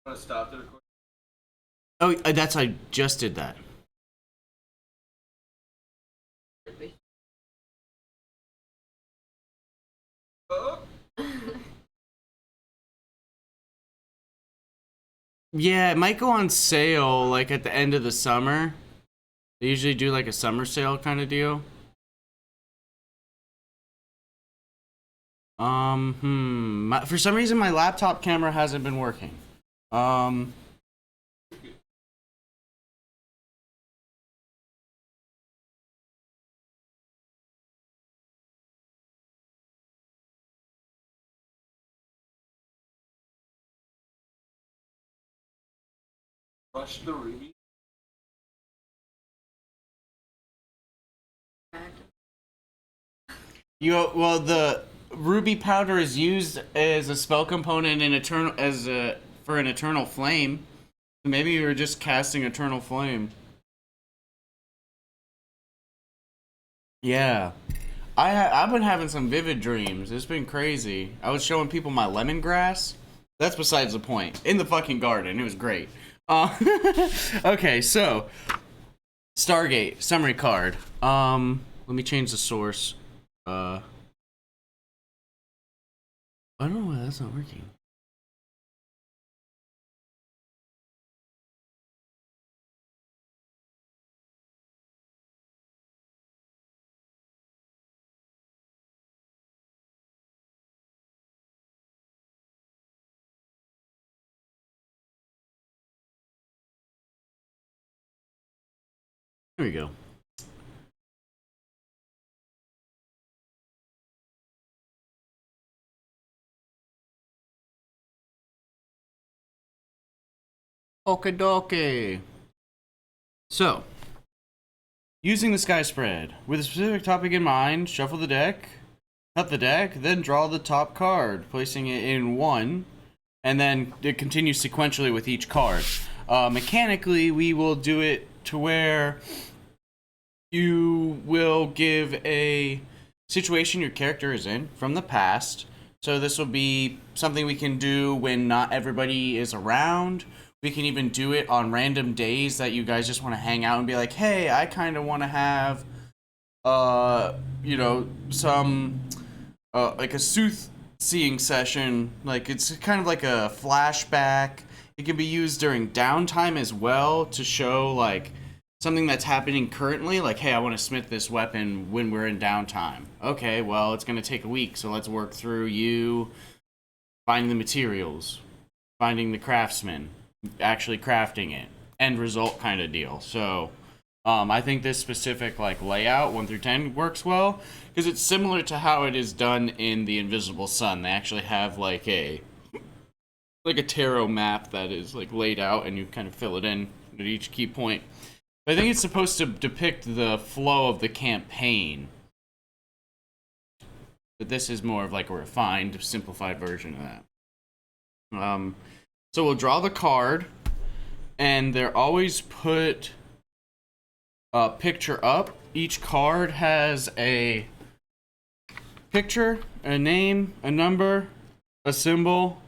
Want to stop the recording? Oh, I just did that. Oh. Yeah, it might go on sale like at the end of the summer. They usually do like a summer sale kind of deal. For some reason my laptop camera hasn't been working. Rush the ruby. Well, the ruby powder is used as a spell component in for an eternal flame. Maybe you were just casting eternal flame. Yeah. I've been having some vivid dreams. It's been crazy. I was showing people my lemongrass. That's besides the point. In the fucking garden. It was great. Okay, so Stargate summary card. Let me change the source. I don't know why that's not working. There we go. Okie dokie. So, using the sky spread. With a specific topic in mind, shuffle the deck, cut the deck, then draw the top card, placing it in one, and then it continues sequentially with each card. Mechanically, we will do it to where you will give a situation your character is in from the past. So this will be something we can do when not everybody is around. We can even do it on random days that you guys just want to hang out and be like, hey, I kind of want to have, some, like a Sooth seeing session. Like, it's kind of like a flashback. It can be used during downtime as well to show, like, something that's happening currently. Like, hey, I want to smith this weapon when we're in downtime. Okay, well, it's going to take a week, so let's work through you finding the materials, finding the craftsman, actually crafting it, end result kind of deal. So I think this specific like layout 1 through 10 works well because it's similar to how it is done in the Invisible Sun. They actually have like a tarot map that is like laid out and you kind of fill it in at each key point. But I think it's supposed to depict the flow of the campaign, but this is more of like a refined, simplified version of that. So we'll draw the card, and they're always put a picture up. Each card has a picture, a name, a number, a symbol,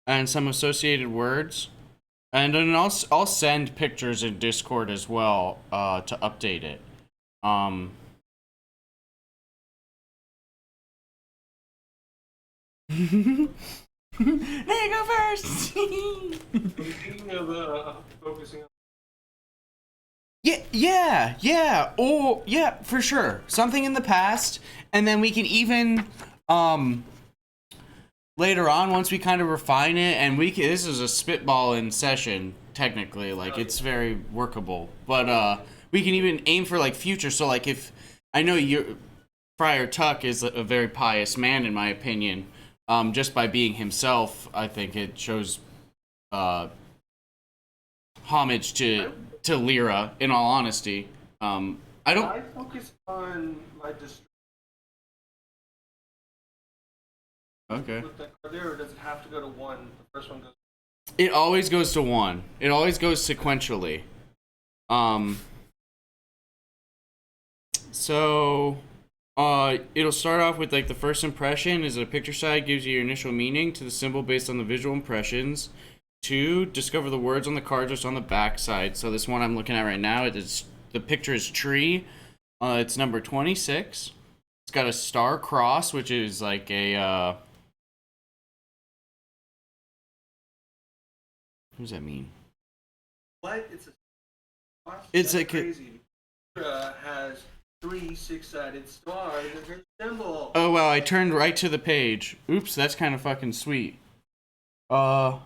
and some associated words. And then I'll send pictures in Discord as well to update it. Hey, go first. Speaking of focusing on. Yeah. Oh, yeah, for sure. Something in the past, and then we can even later on once we kind of refine it, and this is a spitball in session technically, like it's very workable. But we can even aim for like future. So like if I know Friar Tuck is a very pious man in my opinion. Just by being himself, I think it shows homage to Lyra. In all honesty, I focus on my distress. Okay. With that card there, or does it have to go to one? The first one goes. It always goes to one. It always goes sequentially. So. It'll start off with like the first impression is a picture side gives you your initial meaning to the symbol based on the visual impressions. 2, discover the words on the card just on the back side. So this one I'm looking at right now, the picture is tree. It's number 26. It's got a star cross, which is like a what does that mean? What? It's That's like crazy. Has 3 6-sided stars as her symbol. Oh wow, I turned right to the page. Oops, that's kind of fucking sweet. So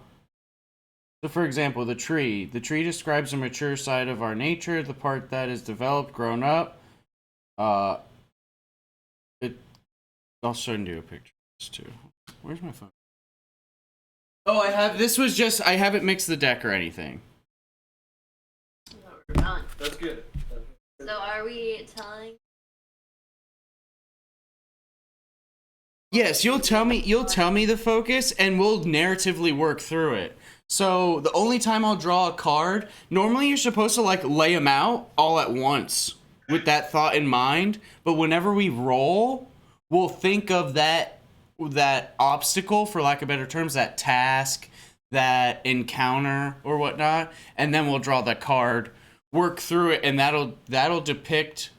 for example, the tree. The tree describes the mature side of our nature, the part that is developed, grown up. I'll send you a picture of this too. Where's my phone? Oh, I haven't mixed the deck or anything. We're done. That's good. So are we telling? Yes, you'll tell me the focus and we'll narratively work through it. So the only time I'll draw a card, normally you're supposed to like lay them out all at once with that thought in mind, but whenever we roll, we'll think of that obstacle, for lack of better terms, that task, that encounter or whatnot, and then we'll draw the card, work through it, and that'll depict,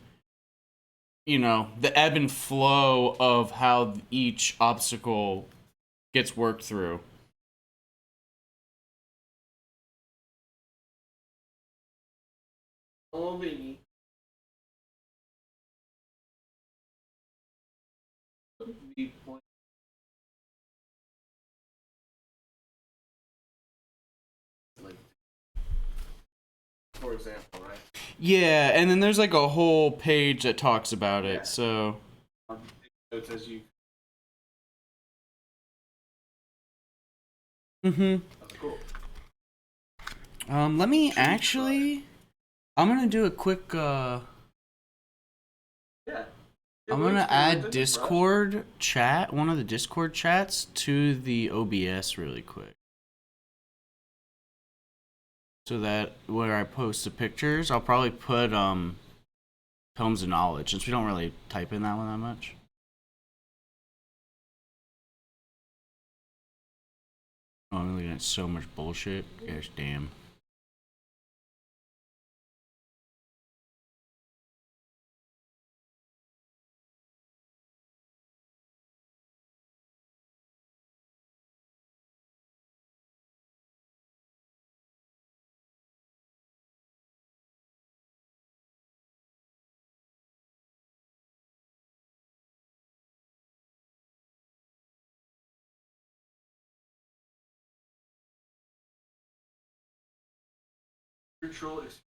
you know, the ebb and flow of how each obstacle gets worked through. Oh, baby. Like, for example, right? Yeah, and then there's like a whole page that talks about it, Yeah. so... Notes as you. Mm-hmm. That's cool. Let me actually... I'm gonna do a quick, Yeah. I'm gonna add Discord chat, one of the Discord chats, to the OBS really quick. So that where I post the pictures, I'll probably put Tomes of Knowledge, since we don't really type in that one that much. Oh, I'm looking at so much bullshit. Gosh damn. Spiritual experience.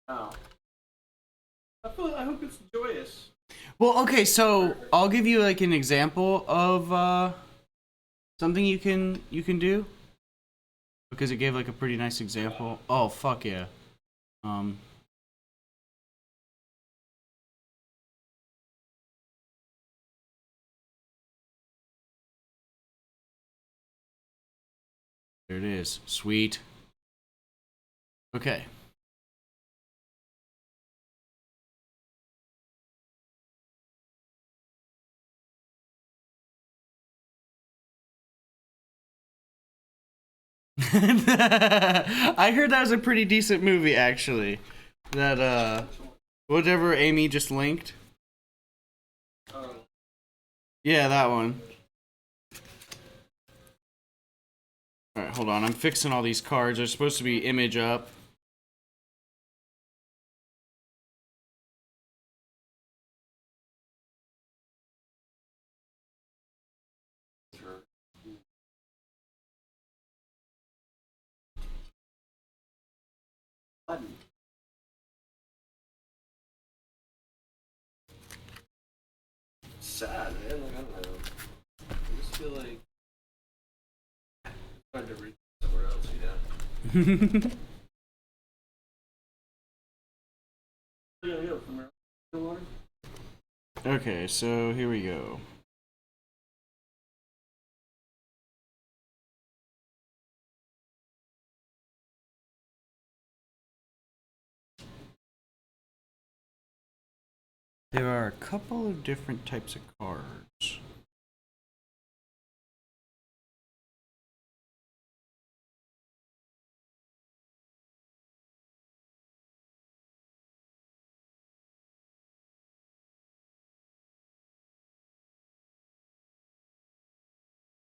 Oh. I hope it's joyous. Well, okay, so I'll give you like an example of something you can do, because it gave like a pretty nice example. Oh fuck yeah. There it is. Sweet. Okay. I heard that was a pretty decent movie, actually. That, whatever Amy just linked. Yeah, that one. Alright, hold on. I'm fixing all these cards. They're supposed to be image up. Sad, man. Like, I don't know. I just feel like it's hard to read somewhere else, you know? Yeah, from where? Okay, so here we go. There are a couple of different types of cards.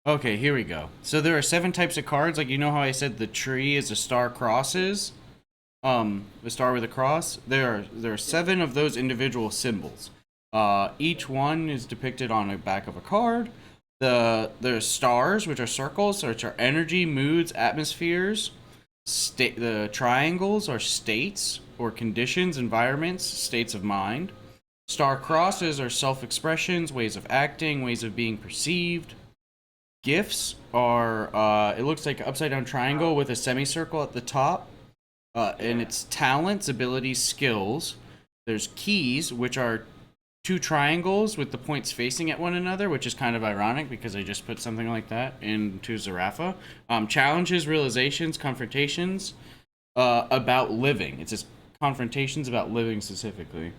Okay, here we go. So there are 7 types of cards. Like, you know how I said the tree is a star crosses? The star with a cross. There are 7 of those individual symbols. Each one is depicted on the back of a card. There's stars, which are circles, which are energy, moods, atmospheres. The triangles are states or conditions, environments, states of mind. Star crosses are self-expressions, ways of acting, ways of being perceived. Gifts are, it looks like an upside down triangle with a semicircle at the top. And it's talents, abilities, skills. There's keys, which are 2 triangles with the points facing at one another, which is kind of ironic because I just put something like that into Xirapha. Challenges, realizations, confrontations about living. It's just confrontations about living specifically.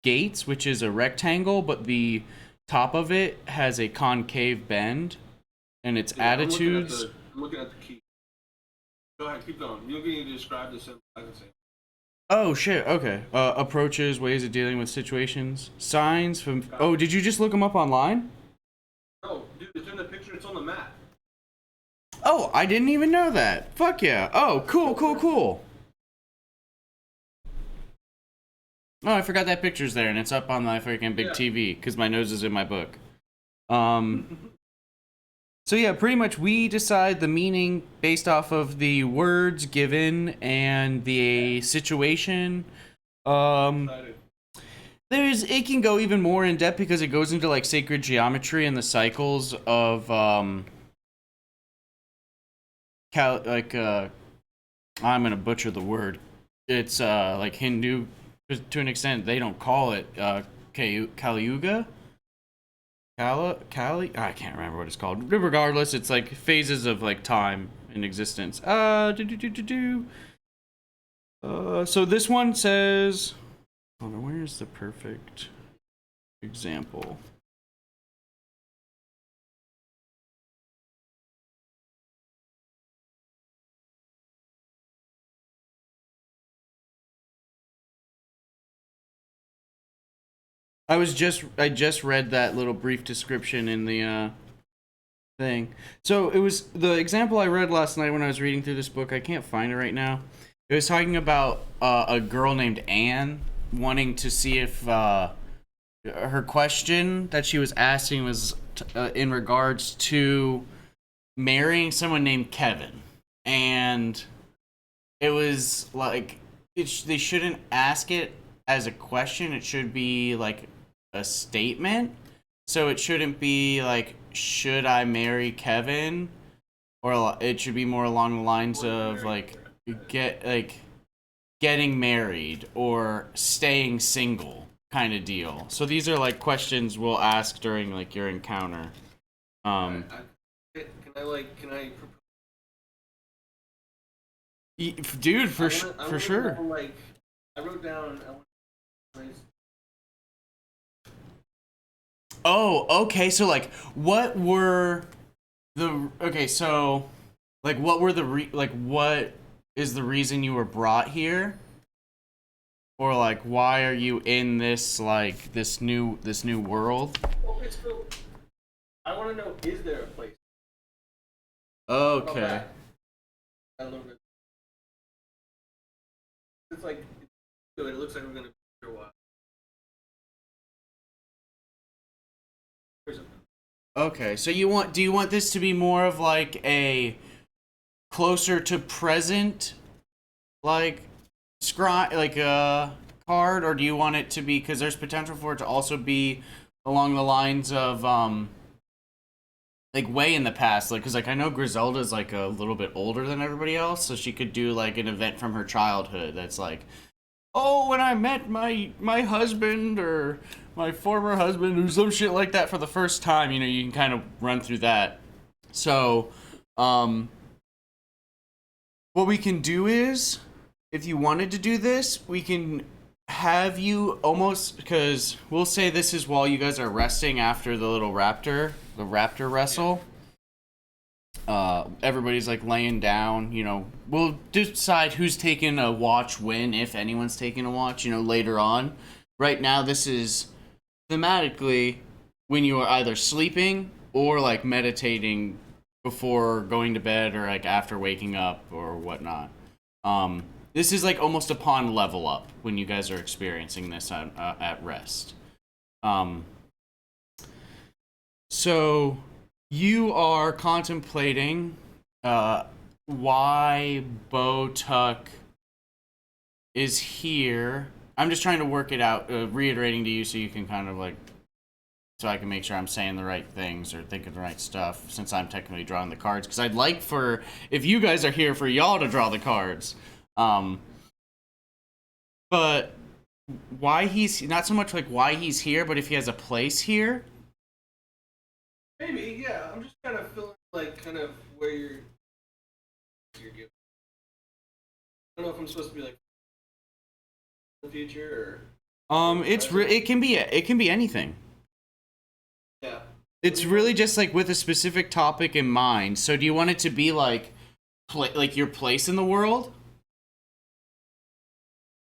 Gates, which is a rectangle, but the top of it has a concave bend, and its attitudes. I'm looking at the key. Go ahead, keep going. You need to describe the symbol. I can say. Oh shit. Okay. Approaches, ways of dealing with situations, signs from. Oh, did you just look them up online? No, dude, it's in the picture. It's on the map. Oh, I didn't even know that. Fuck yeah. Oh, cool, cool, cool. Oh, I forgot that picture's there, and it's up on my freaking big TV because my nose is in my book. So yeah, pretty much we decide the meaning based off of the words given and the situation. It can go even more in depth because it goes into like sacred geometry and the cycles of I'm gonna butcher the word. It's like Hindu to an extent. They don't call it Kali Yuga. Kali? I can't remember what it's called. Regardless, it's like phases of like time in existence. So this one says, hold on, where's the perfect example? I just read that little brief description in the thing. So it was the example I read last night when I was reading through this book. I can't find it right now. It was talking about a girl named Anne wanting to see if her question that she was asking was in regards to marrying someone named Kevin, and it was like they shouldn't ask it as a question. It should be like a statement. So it shouldn't be like, should I marry Kevin? Or it should be more along the lines of like getting married or staying single kind of deal. So these are like questions we'll ask during like your encounter. Can I dude, for sure. Like, I wrote down. Oh, okay. So like, what were the So, like, what were the what is the reason you were brought here? Or like, why are you in this like this new world? Well, it's still, I want to know: is there a place? Okay. A little bit. It's like it looks like we're gonna be here a while. Okay, so do you want this to be more of like a closer to present like card, or do you want it to be, because there's potential for it to also be along the lines of like way in the past, like because like I know Griselda's like a little bit older than everybody else, so she could do like an event from her childhood that's like, oh, when I met my husband or my former husband or some shit like that for the first time, you know, you can kind of run through that. So, what we can do is, if you wanted to do this, we can have you almost, because we'll say this is while you guys are resting after the raptor wrestle. Everybody's like laying down, we'll decide who's taking a watch when, if anyone's taking a watch, later on. Right now, this is thematically when you are either sleeping or like meditating before going to bed or like after waking up or whatnot. This is like almost upon level up when you guys are experiencing this at rest. So you are contemplating why Tuck is here. I'm just trying to work it out, reiterating to you so you can kind of like, so I can make sure I'm saying the right things or thinking the right stuff, since I'm technically drawing the cards. Because I'd like for, if you guys are here, for y'all to draw the cards. But why he's, not so much like why he's here, but if he has a place here. Maybe, yeah. I'm just kind of feeling like kind of where you're giving. I don't know if I'm supposed to be like in the future or. It can be anything. Yeah. It's really just like with a specific topic in mind. So do you want it to be like your place in the world?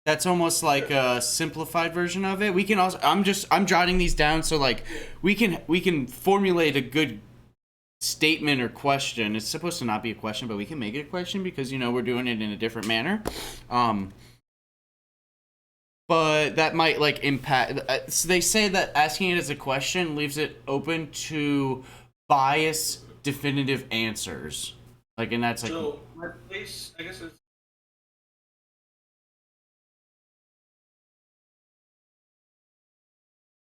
That's almost like a simplified version of it. We can also, I'm jotting these down so like we can formulate a good statement or question. It's supposed to not be a question, but we can make it a question because we're doing it in a different manner. But that might like impact. So they say that asking it as a question leaves it open to bias definitive answers. Like, and that's like. So my place, I guess it's.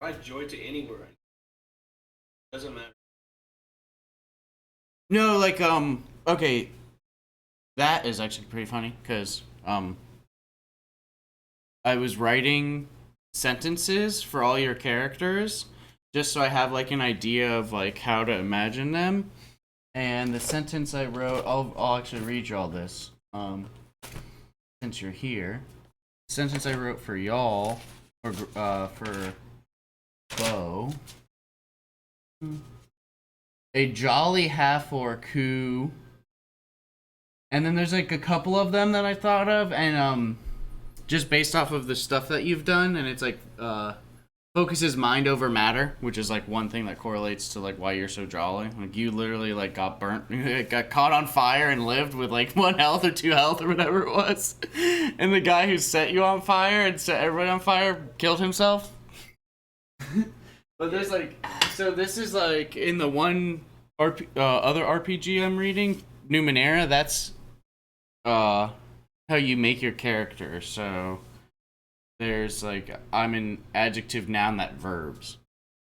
I joy to anywhere. Doesn't matter. No, like okay. That is actually pretty funny because I was writing sentences for all your characters just so I have like an idea of like how to imagine them. And the sentence I wrote, I'll actually read you all this. Since you're here, the sentence I wrote for y'all or for Bo. A jolly half-orc who, and then there's like a couple of them that I thought of, and just based off of the stuff that you've done, and it's like focuses mind over matter, which is like one thing that correlates to like why you're so jolly. Like you literally like got burnt, got caught on fire and lived with like 1 health or 2 health or whatever it was, and the guy who set you on fire and set everybody on fire killed himself. But there's like, so this is like in the one other RPG I'm reading, Numenera. That's how you make your character. So there's like, I'm an adjective, noun, that verbs,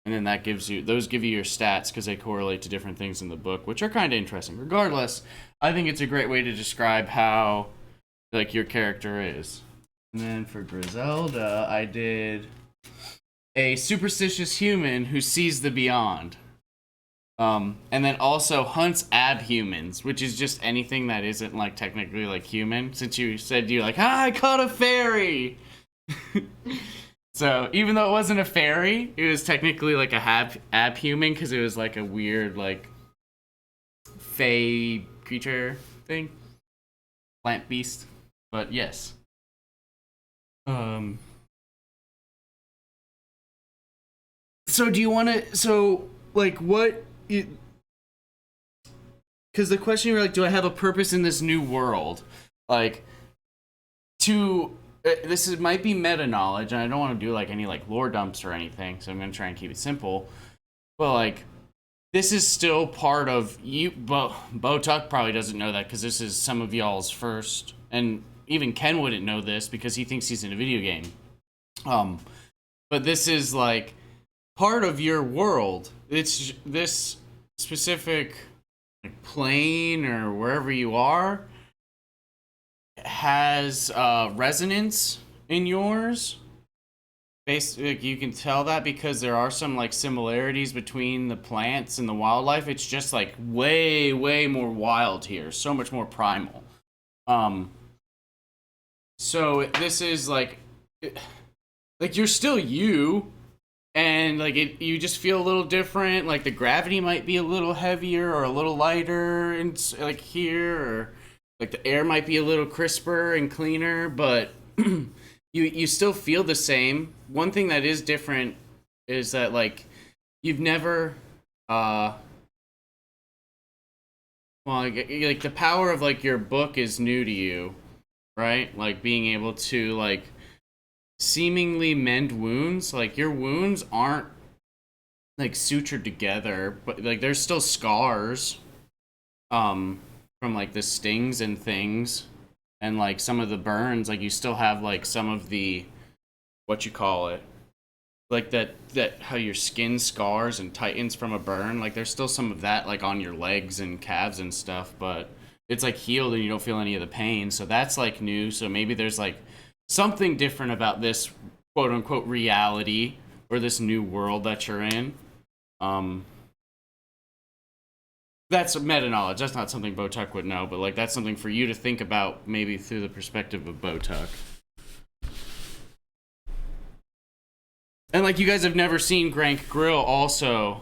and then that gives you, those give you your stats because they correlate to different things in the book, which are kind of interesting. Regardless, I think it's a great way to describe how like your character is. And then for Griselda, I did a superstitious human who sees the beyond. And then also hunts abhumans, which is just anything that isn't like technically like human. Since you said you like, I caught a fairy. So even though it wasn't a fairy, it was technically like a abhuman because it was like a weird like fey creature thing, plant beast. But yes. So do you want to, so like what, because the question you're like, do I have a purpose in this new world? Like might be meta knowledge, and I don't want to do like any like lore dumps or anything, so I'm going to try and keep it simple. But like, this is still part of you, Bo Tuck probably doesn't know that because this is some of y'all's first, and even Ken wouldn't know this because he thinks he's in a video game. But this is like part of your world. It's this specific like, plane or wherever you are has resonance in yours. Basically, you can tell that because there are some like similarities between the plants and the wildlife. It's just like way, way more wild here. So much more primal. So this is like, like you're still you, and like you just feel a little different. Like the gravity might be a little heavier or a little lighter, and like here, or like the air might be a little crisper and cleaner, but you still feel the same. One thing that is different is that like you've never well, like the power of like your book is new to you, right? Like being able to like seemingly mend wounds. Like your wounds aren't like sutured together, but like there's still scars from like the stings and things, and like some of the burns. Like you still have like some of the what you call it, like that how your skin scars and tightens from a burn. Like there's still some of that like on your legs and calves and stuff, but it's like healed and you don't feel any of the pain. So that's like new. So maybe there's like something different about this quote unquote reality or this new world that you're in. That's meta knowledge. That's not something Botuck would know, but like that's something for you to think about maybe through the perspective of Botuck. And like you guys have never seen Grank Grill also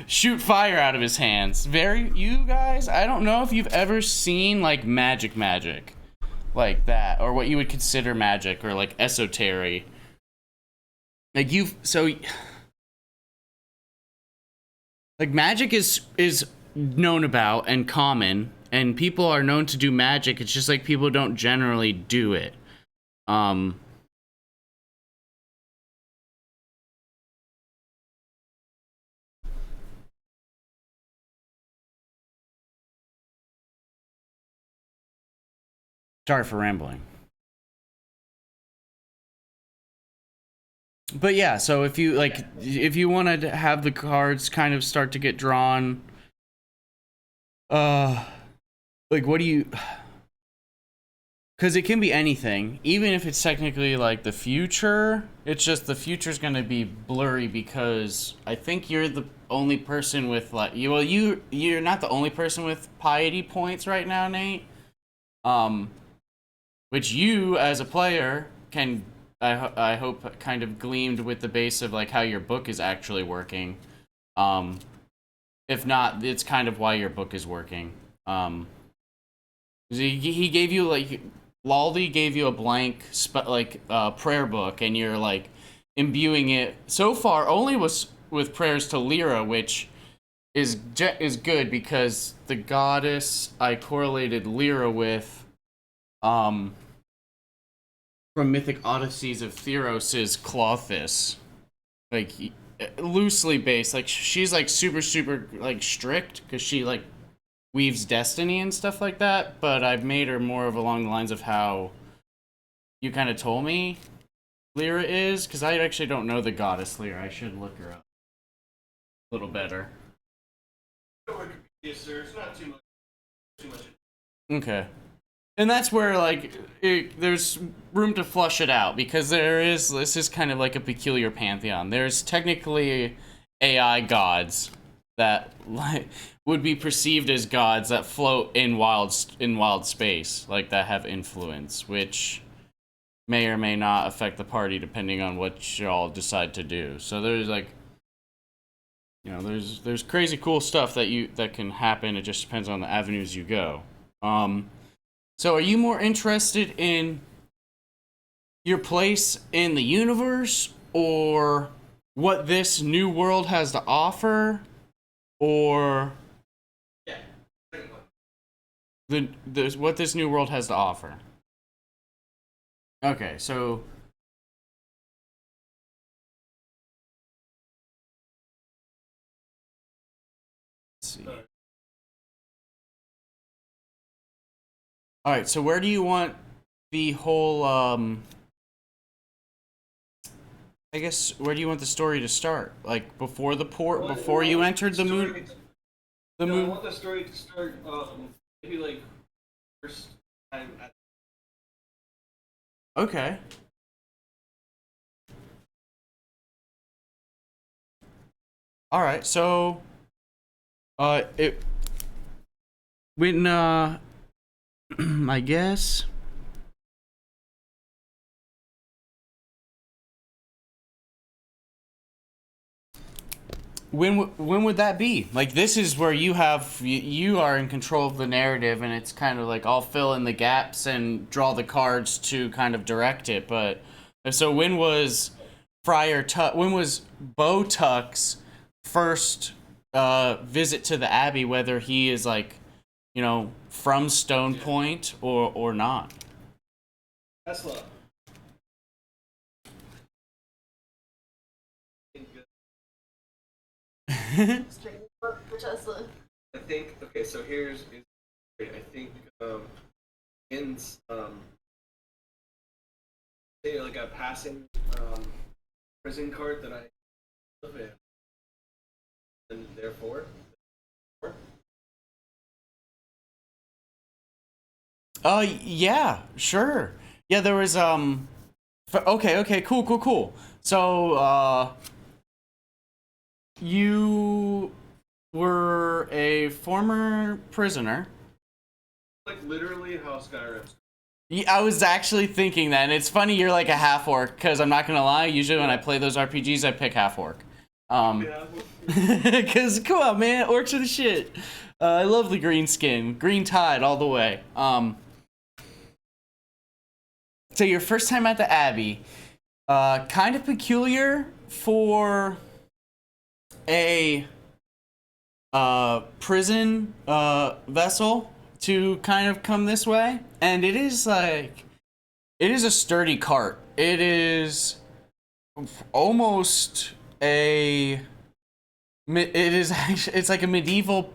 shoot fire out of his hands. You guys, I don't know if you've ever seen like magic like that, or what you would consider magic or like esoteric. Like like magic is known about and common, and people are known to do magic. It's just like people don't generally do it. Sorry for rambling. But yeah, so if you like, if you want to have the cards kind of start to get drawn, like what do you? Because it can be anything, even if it's technically like the future. It's just the future's gonna be blurry because I think you're the only person with like you're not the only person with piety points right now, Nate. Which you as a player can. I hope kind of gleamed with the base of like how your book is actually working. If not, it's kind of why your book is working. He gave you like Laldi gave you a blank prayer book, and you're like imbuing it so far only with prayers to Lyra, which is good because the goddess I correlated Lyra with from Mythic Odysseys of Theros is Clothis. Like, loosely based. Like, she's, like, super, like, strict, because she, like, weaves destiny and stuff like that, but I've made her more of along the lines of how you kind of told me Lyra is, because I actually don't know the goddess Lyra. I should look her up a little better. Yes, sir. It's not too much. Okay. And that's where, like, there's room to flush it out, because this is kind of like a peculiar pantheon. There's technically AI gods that like, would be perceived as gods that float in wild space, like that have influence, which may or may not affect the party depending on what y'all decide to do. So there's like, you know, there's crazy cool stuff that can happen. It just depends on the avenues you go. So are you more interested in your place in the universe, or what this new world has to offer, or what this new world has to offer? Okay, so let's see. All right, so where do you want the whole I guess where do you want the story to start? Like before the port, before you entered the moon? I want the story to start maybe like first time at. Okay. All right, so when I guess when would that be? Like, this is where you are in control of the narrative, and it's kind of like I'll fill in the gaps and draw the cards to kind of direct it. But so when was when was Bo Tuck's first visit to the Abbey? Whether he is like, from Stone Point or not. Tesla. For Tesla. I think okay. So I think in say like a passing prison card that I live in, and therefore. Yeah, sure. Yeah, there was okay, cool. So you were a former prisoner. Like literally how Skyrim. Yeah, I was actually thinking that, and it's funny you're like a half orc, because I'm not gonna lie, usually when I play those RPGs I pick half orc. Because come on, man, orcs are the shit. I love the green skin, green tide all the way. So your first time at the Abbey, kind of peculiar for a prison vessel to kind of come this way, and it is a sturdy cart. It is almost it's like a medieval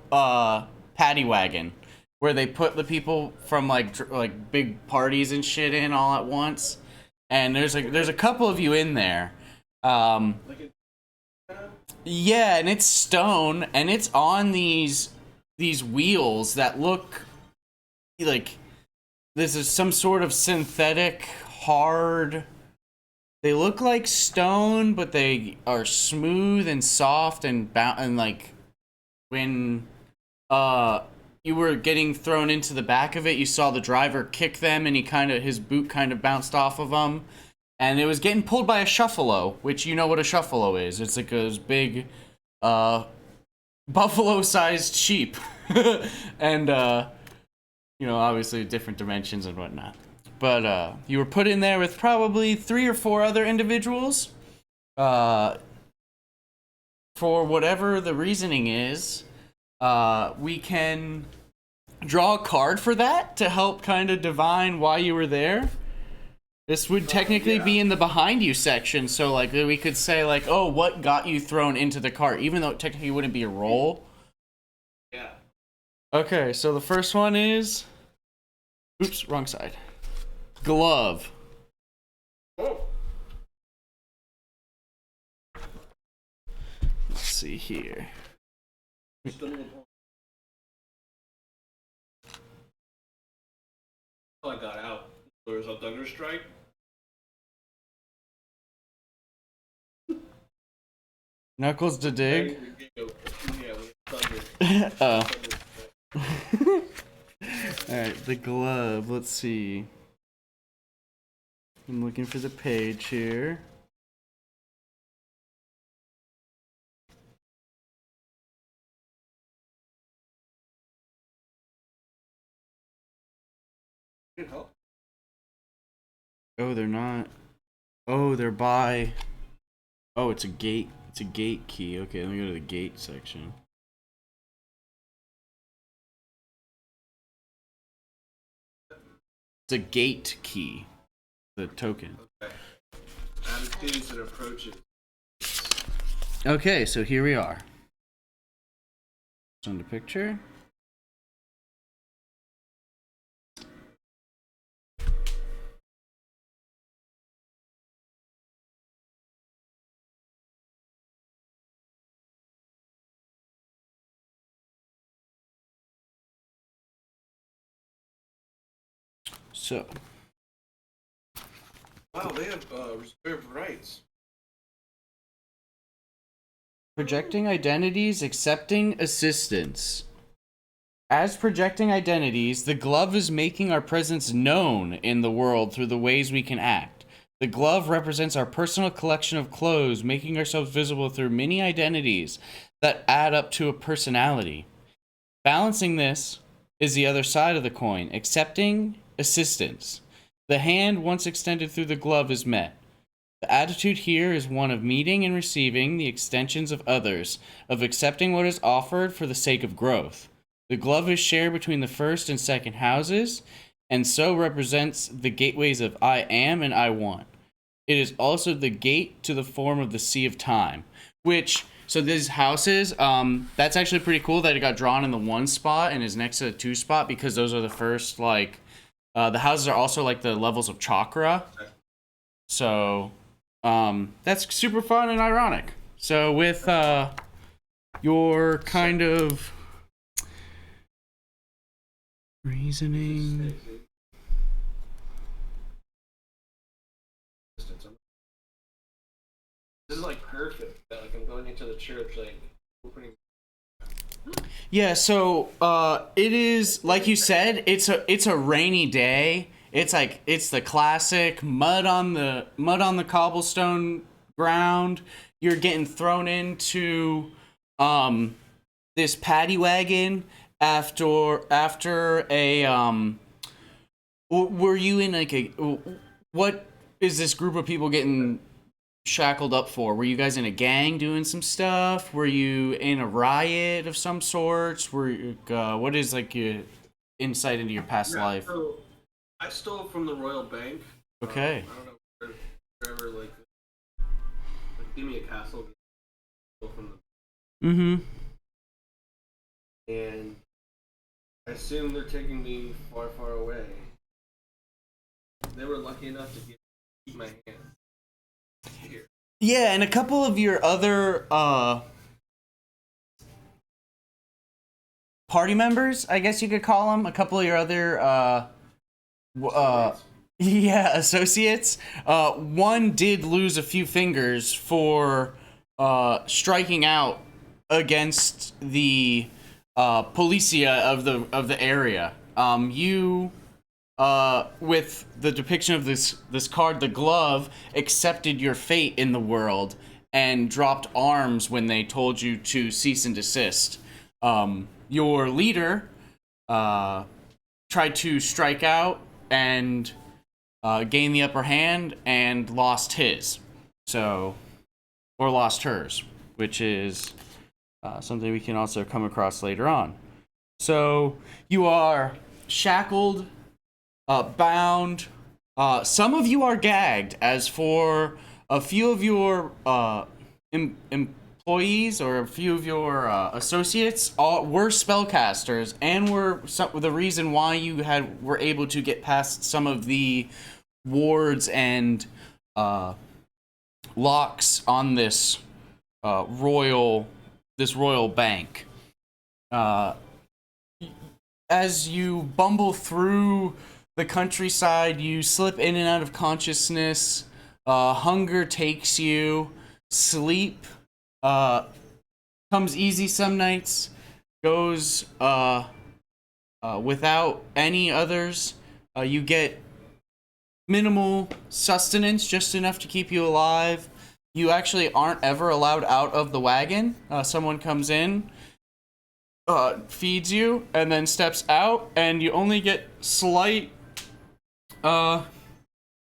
paddy wagon where they put the people from like big parties and shit in all at once, and there's a couple of you in there. Yeah, and it's stone, and it's on these wheels that look like this is some sort of synthetic hard. They look like stone, but they are smooth and soft and like when you were getting thrown into the back of it, you saw the driver kick them, and his boot kind of bounced off of them. And it was getting pulled by a shuffalo, which you know what a shuffalo is. It's like a big, buffalo-sized sheep. And, obviously different dimensions and whatnot. But you were put in there with probably 3 or 4 other individuals. For whatever the reasoning is, we can draw a card for that to help kind of divine why you were there. This would technically be in the behind you section, so like we could say like, oh, what got you thrown into the cart, even though it technically wouldn't be a roll. Yeah. Okay, so the first one is, oops, wrong side. Glove. Oh. Let's see here. Oh, I got out. There was a thunder strike. Knuckles to dig. Yeah, Oh. Alright, the glove. Let's see. I'm looking for the page here. Oh, they're not. Oh, they're by. Oh, it's a gate. It's a gate key. Okay, let me go to the gate section. It's a gate key. The token. Okay. Attitudes and approaches. Okay, so here we are. It's on the picture. So. Wow, they have reserved rights. Projecting identities, accepting assistance. As projecting identities, the glove is making our presence known in the world through the ways we can act. The glove represents our personal collection of clothes, making ourselves visible through many identities. that add up to a personality. Balancing this is the other side of the coin, accepting assistance. The hand once extended through the glove is met. The attitude here is one of meeting and receiving the extensions of others, of accepting what is offered for the sake of growth. The glove is shared between the first and second houses, and so represents the gateways of I am and I want. It is also the gate to the form of the sea of time, which, so these houses, that's actually pretty cool that it got drawn in the 1 spot and is next to the 2 spot, because those are the first, like, the houses are also like the levels of chakra. So, that's super fun and ironic. So with, your kind of reasoning. This is like perfect. Like I'm going into the church, like opening. Yeah, so it is like you said. It's a rainy day. It's like it's the classic mud on the cobblestone ground. You're getting thrown into this paddy wagon after a were you in like a, what is this group of people getting shackled up for? Were you guys in a gang doing some stuff? Were you in a riot of some sorts? Were you, what is like your insight into your past life? So I stole from the Royal Bank. Okay. I don't know wherever like give me a castle. Stole from them. Mm-hmm. And I assume they're taking me far, far away. They were lucky enough to keep my hand here. Yeah, and a couple of your other party members, I guess you could call them. A couple of your other yeah, associates. One did lose a few fingers for striking out against the policia of the area. You with the depiction of this card, the glove accepted your fate in the world and dropped arms when they told you to cease and desist. Your leader tried to strike out and gain the upper hand and lost his, or lost hers, which is something we can also come across later on. So you are shackled, bound. Some of you are gagged, as for a few of your employees or a few of your associates were spellcasters and were the reason why you were able to get past some of the wards and locks on this royal bank. As you bumble through the countryside, you slip in and out of consciousness. Hunger takes you. Sleep comes easy some nights, goes without any others. You get minimal sustenance, just enough to keep you alive. You actually aren't ever allowed out of the wagon. Someone comes in, feeds you, and then steps out, and you only get slight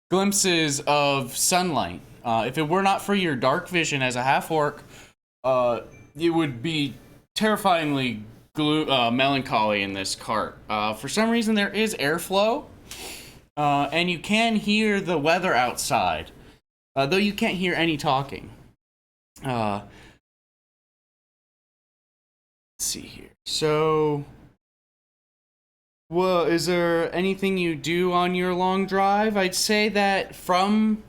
glimpses of sunlight. If it were not for your dark vision as a half-orc, it would be terrifyingly melancholy in this cart. For some reason, there is airflow, and you can hear the weather outside, though you can't hear any talking. Let's see here. So, well, is there anything you do on your long drive? I'd say that from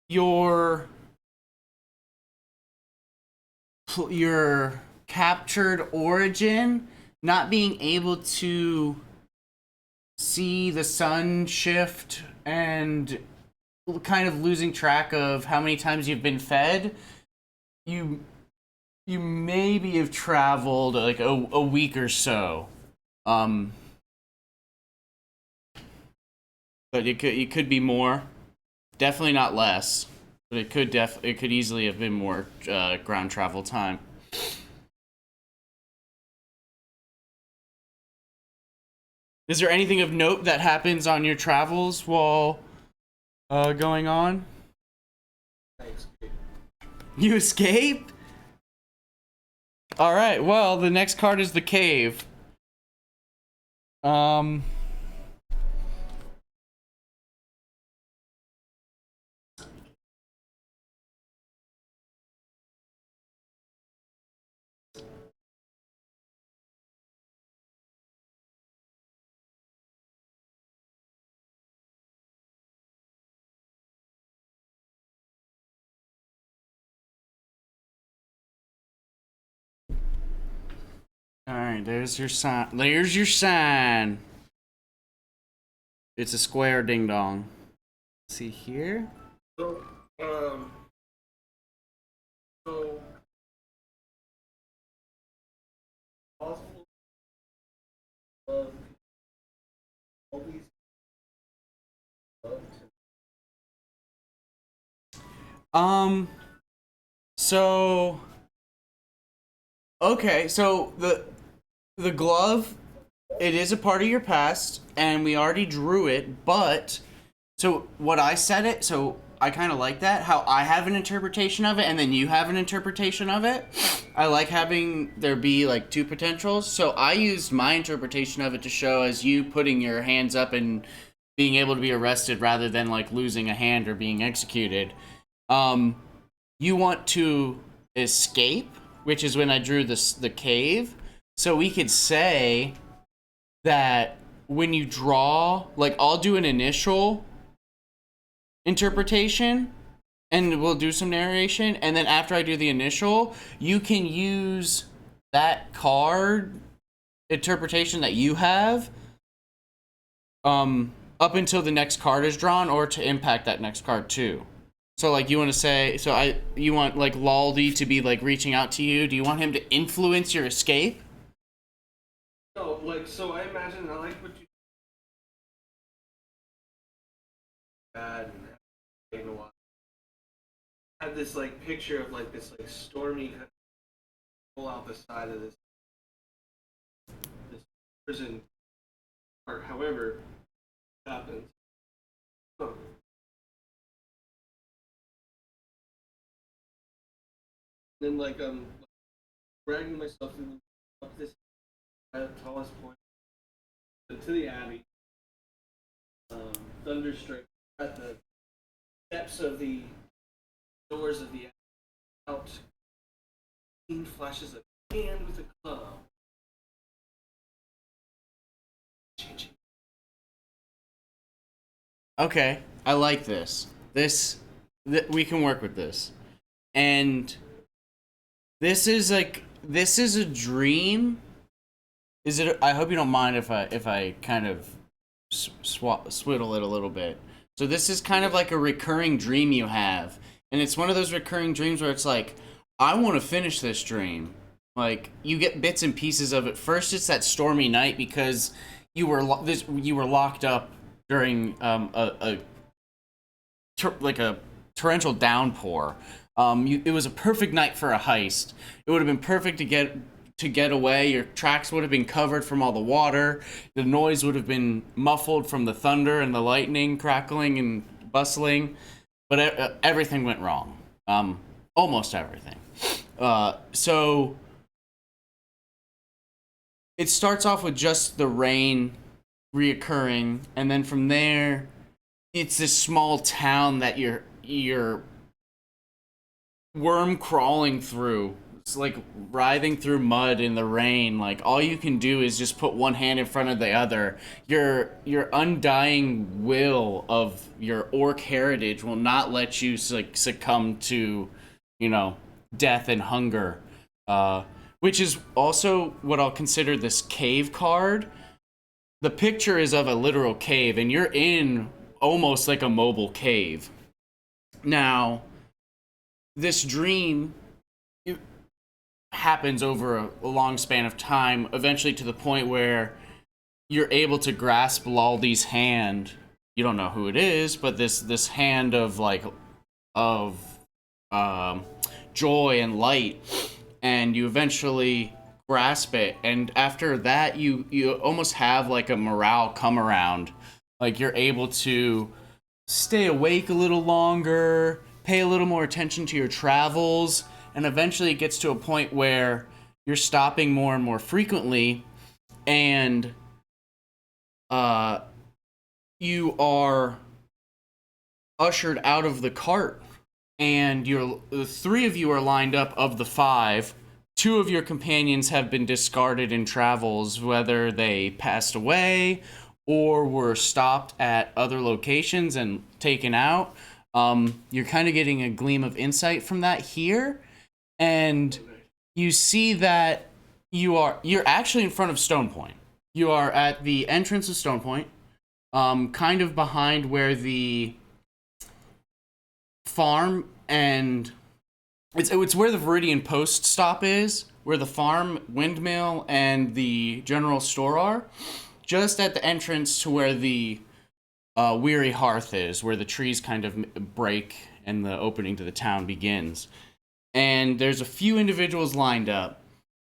your captured origin, not being able to see the sun shift and kind of losing track of how many times you've been fed, you maybe have traveled like a week or so. But it could be more. Definitely not less. But it could easily have been more ground travel time. Is there anything of note that happens on your travels while going on? I escape. You escape? All right. Well, the next card is the cave. All right, there's your sign. There's your sign. It's a square ding dong. See here? So, so possible of all these So okay, so the glove, it is a part of your past, and we already drew it, but so what I said it, so I kind of like that, how I have an interpretation of it, and then you have an interpretation of it. I like having there be like two potentials, so I used my interpretation of it to show as you putting your hands up and being able to be arrested rather than like losing a hand or being executed. You want to escape, which is when I drew the cave. So we could say that when you draw, like I'll do an initial interpretation and we'll do some narration, and then after I do the initial, you can use that card interpretation that you have up until the next card is drawn or to impact that next card too. So like you want to say, you want like Laldi to be like reaching out to you. Do you want him to influence your escape? No, like, so I imagine, I like what you bad and in a while. I had this like picture of like this like stormy kind of pull out the side of this prison, or however it happens. Then like dragging myself up this tallest point to the abbey, thunderstruck at the steps of the doors of the abbey, out clean flashes a hand with a club. Okay, I like this. We can work with this. And this is a dream. Is it? I hope you don't mind if I kind of swiddle it a little bit. So this is kind of like a recurring dream you have, and it's one of those recurring dreams where it's like, I want to finish this dream. Like you get bits and pieces of it. First, it's that stormy night because you were locked up during a torrential downpour. It was a perfect night for a heist. It would have been perfect to get away. Your tracks would have been covered from all the water. The noise would have been muffled from the thunder and the lightning crackling and bustling. But everything went wrong. Almost everything. So it starts off with just the rain reoccurring, and then from there, it's this small town that you're worm crawling through. It's like writhing through mud in the rain. Like all you can do is just put one hand in front of the other. Your undying will of your orc heritage will not let you like succumb to, death and hunger. Which is also what I'll consider this cave card. The picture is of a literal cave, and you're in almost like a mobile cave. Now, this dream happens over a long span of time, eventually to the point where you're able to grasp Laldi's hand. You don't know who it is, but this hand of joy and light, and you eventually grasp it, and after that you almost have like a morale come around. Like you're able to stay awake a little longer, pay a little more attention to your travels, and eventually it gets to a point where you're stopping more and more frequently, and you are ushered out of the cart, and the 3 of you are lined up. Of the 5, 2 of your companions have been discarded in travels, whether they passed away or were stopped at other locations and taken out. You're kind of getting a gleam of insight from that here, and you see that you're actually in front of Stone Point. You are at the entrance of Stone Point, kind of behind where the farm and it's where the Viridian Post stop is, where the farm, windmill, and the general store are. Just at the entrance to where the Weary Hearth is, where the trees kind of break and the opening to the town begins. And there's a few individuals lined up,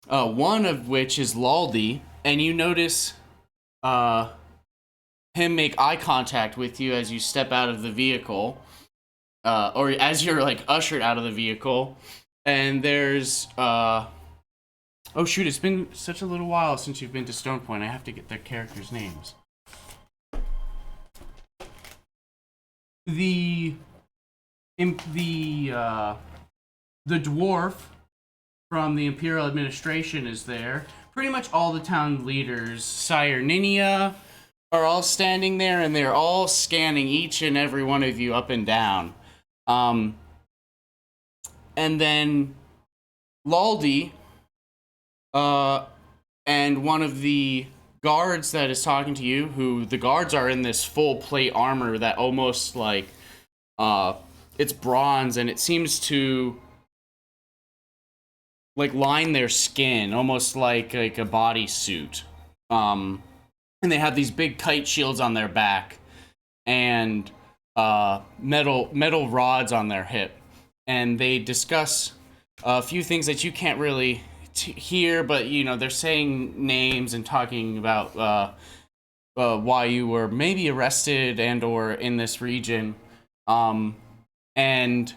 one of which is Laldi, and you notice him make eye contact with you as you step out of the vehicle, or as you're like ushered out of the vehicle. And there's oh shoot, it's been such a little while since you've been to Stone Point. I have to get their characters' names. The dwarf from the Imperial Administration is there. Pretty much all the town leaders, Sire Ninia, are all standing there, and they're all scanning each and every one of you up and down. And then Laldi, and one of the guards that is talking to you, who the guards are in this full plate armor that almost like, it's bronze, and it seems to like line their skin, almost like a bodysuit. And they have these big kite shields on their back, and metal rods on their hip, and they discuss a few things that you can't really hear, but you know they're saying names and talking about why you were maybe arrested and or in this region. And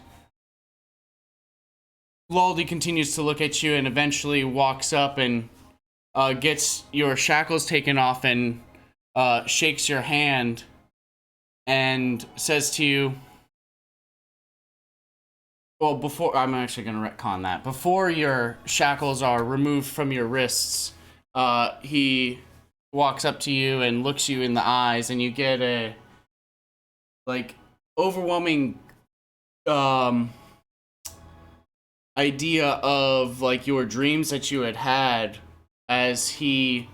Laldi continues to look at you and eventually walks up and gets your shackles taken off and shakes your hand and says to you, well, before, I'm actually going to retcon that. Before your shackles are removed from your wrists, he walks up to you and looks you in the eyes, and you get a, like, overwhelming idea of, like, your dreams that you had as he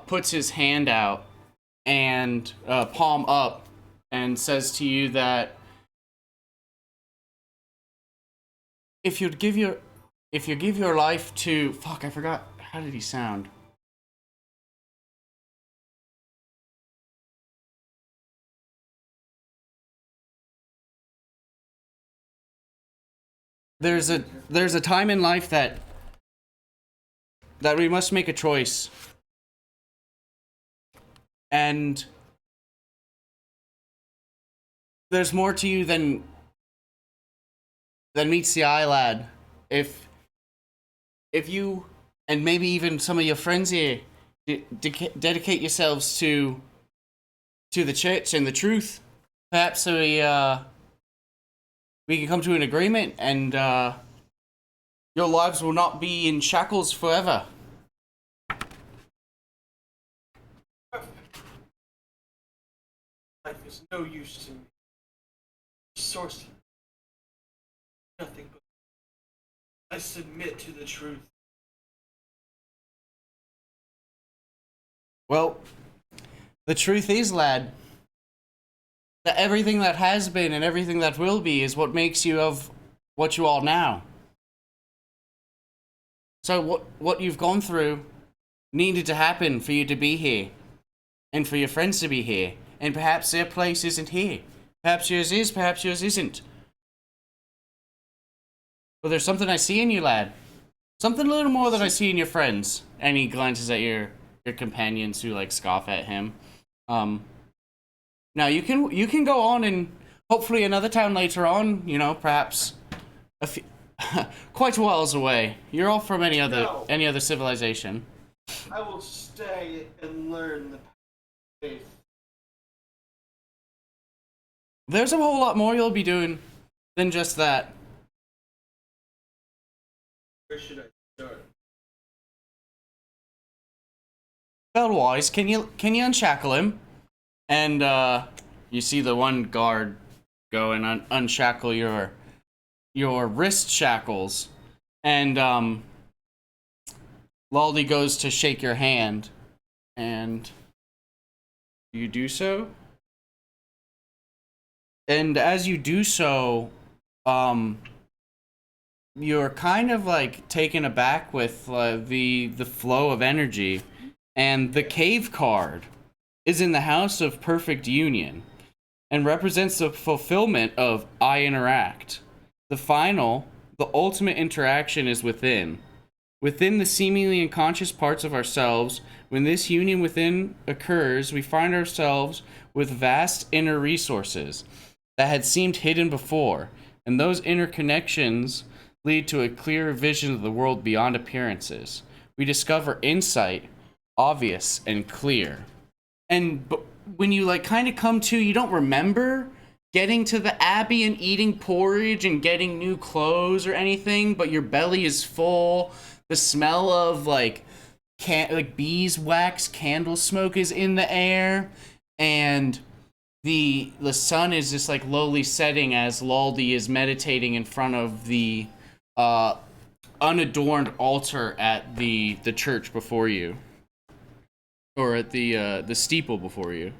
puts his hand out and palm up and says to you that if you give your life to, fuck, I forgot, how did he sound? There's a time in life that we must make a choice. And there's more to you than meets the eye, lad. If you, and maybe even some of your friends here, dedicate yourselves to the church and the truth, perhaps we can come to an agreement, and your lives will not be in shackles forever. Life is no use to me. Source nothing but I submit to the truth. Well, the truth is, lad, that everything that has been and everything that will be is what makes you of what you are now. So what you've gone through needed to happen for you to be here, and for your friends to be here, and perhaps their place isn't here. Perhaps yours is, perhaps yours isn't. But there's something I see in you, lad. Something a little more than I see in your friends. And he glances at your companions who like scoff at him. Now you can go on and hopefully another town later on. You know, perhaps a few, quite a whiles away. You're all from any other civilization. I will stay and learn the faith. There's a whole lot more you'll be doing than just that. Where should I start? Bellwise, can you unshackle him? And you see the one guard go and unshackle your wrist shackles, and Laldi goes to shake your hand, and you do so. And as you do so, you're kind of like taken aback with the flow of energy, and the cave card is in the House of Perfect Union and represents the fulfillment of I interact. The ultimate interaction is within the seemingly unconscious parts of ourselves. When this union within occurs, we find ourselves with vast inner resources that had seemed hidden before, and those interconnections lead to a clearer vision of the world beyond appearances. We discover insight, obvious and clear. But when you like kind of come to, you don't remember getting to the abbey and eating porridge and getting new clothes or anything, but your belly is full. The smell of like beeswax candle smoke is in the air, and the sun is just like lowly setting as Laldi is meditating in front of the unadorned altar at the church before you, or at the steeple before you.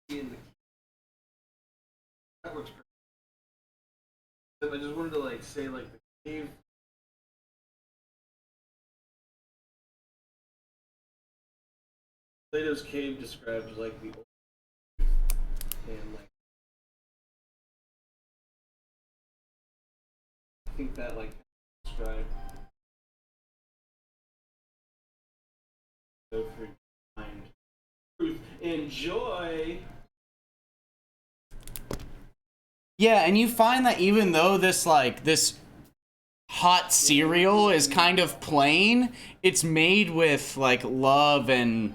That works perfect. I just wanted to like say like the cave. Plato's cave describes like the old and like I think that like describe go through mind truth and joy. Yeah, and you find that even though this hot cereal is kind of plain, it's made with like love and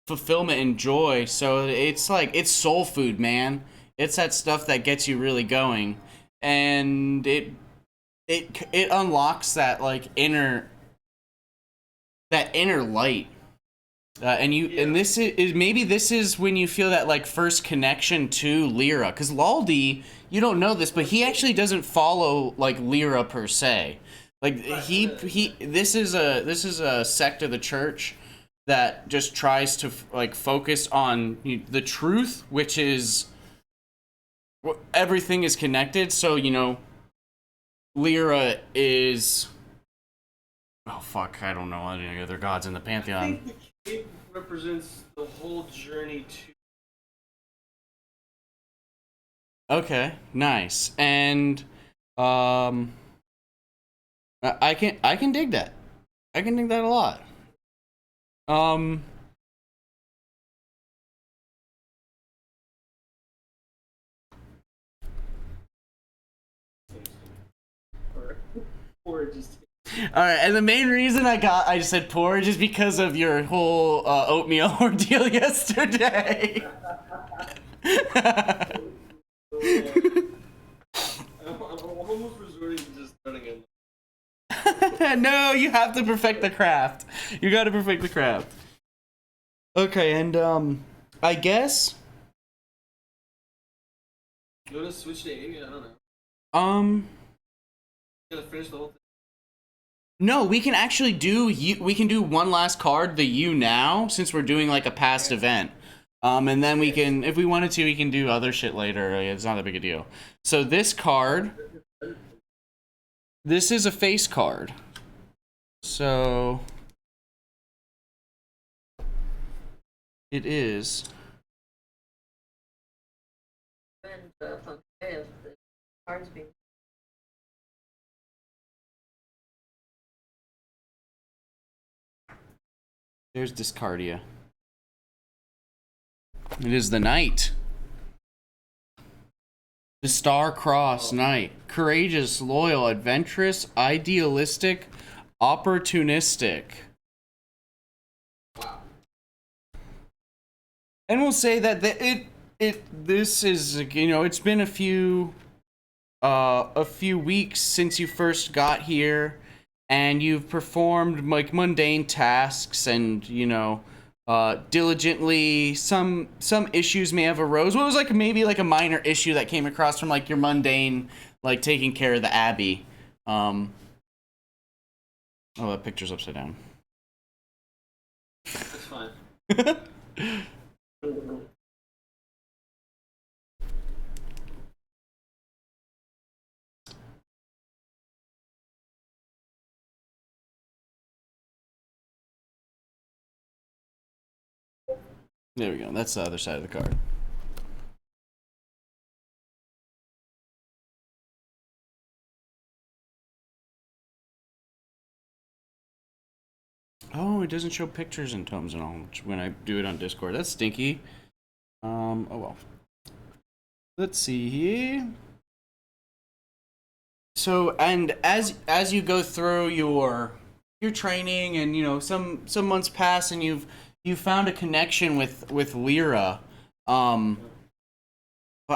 fulfillment and joy. So it's like it's soul food, man. It's that stuff that gets you really going, and it unlocks that like inner light. And this is maybe this is when you feel that like first connection to Lyra, because Laldi, you don't know this, but he actually doesn't follow like Lyra per se. Like this is a sect of the church that just tries to like focus on the truth, which is everything is connected. So Lyra is I don't know any other gods in the pantheon. I think the cave represents the whole journey to. Okay, nice. And I can dig that. I can dig that a lot. Or just. All right, and the main reason I just said porridge is because of your whole oatmeal ordeal yesterday. I'm almost resorting to just starting it. No, you have to perfect the craft. You got to perfect the craft. Okay, and I guess. You want to switch to Amy? I don't know. You gotta finish the whole thing. No, we can actually do we can do one last card, the you now, since we're doing like a past event. And then we can, if we wanted to, we can do other shit later. It's not that big a deal. So this card, this is a face card. So it is. And from the cards being There's Discardia. It is the knight. The star-crossed knight. Courageous, loyal, adventurous, idealistic, opportunistic. Wow. And we'll say that this is, you know, it's been a few weeks since you first got here, and you've performed like mundane tasks, and you know, diligently. Some issues may have arose. What was like maybe like a minor issue that came across from like your mundane, like taking care of the abbey. Oh, that picture's upside down. That's fine. There we go. That's the other side of the card. Oh, it doesn't show pictures and tomes and all when I do it on Discord. That's stinky. Oh well. Let's see here. So, and as you go through your training, and you know, some months pass, and you've found a connection with Lyra. But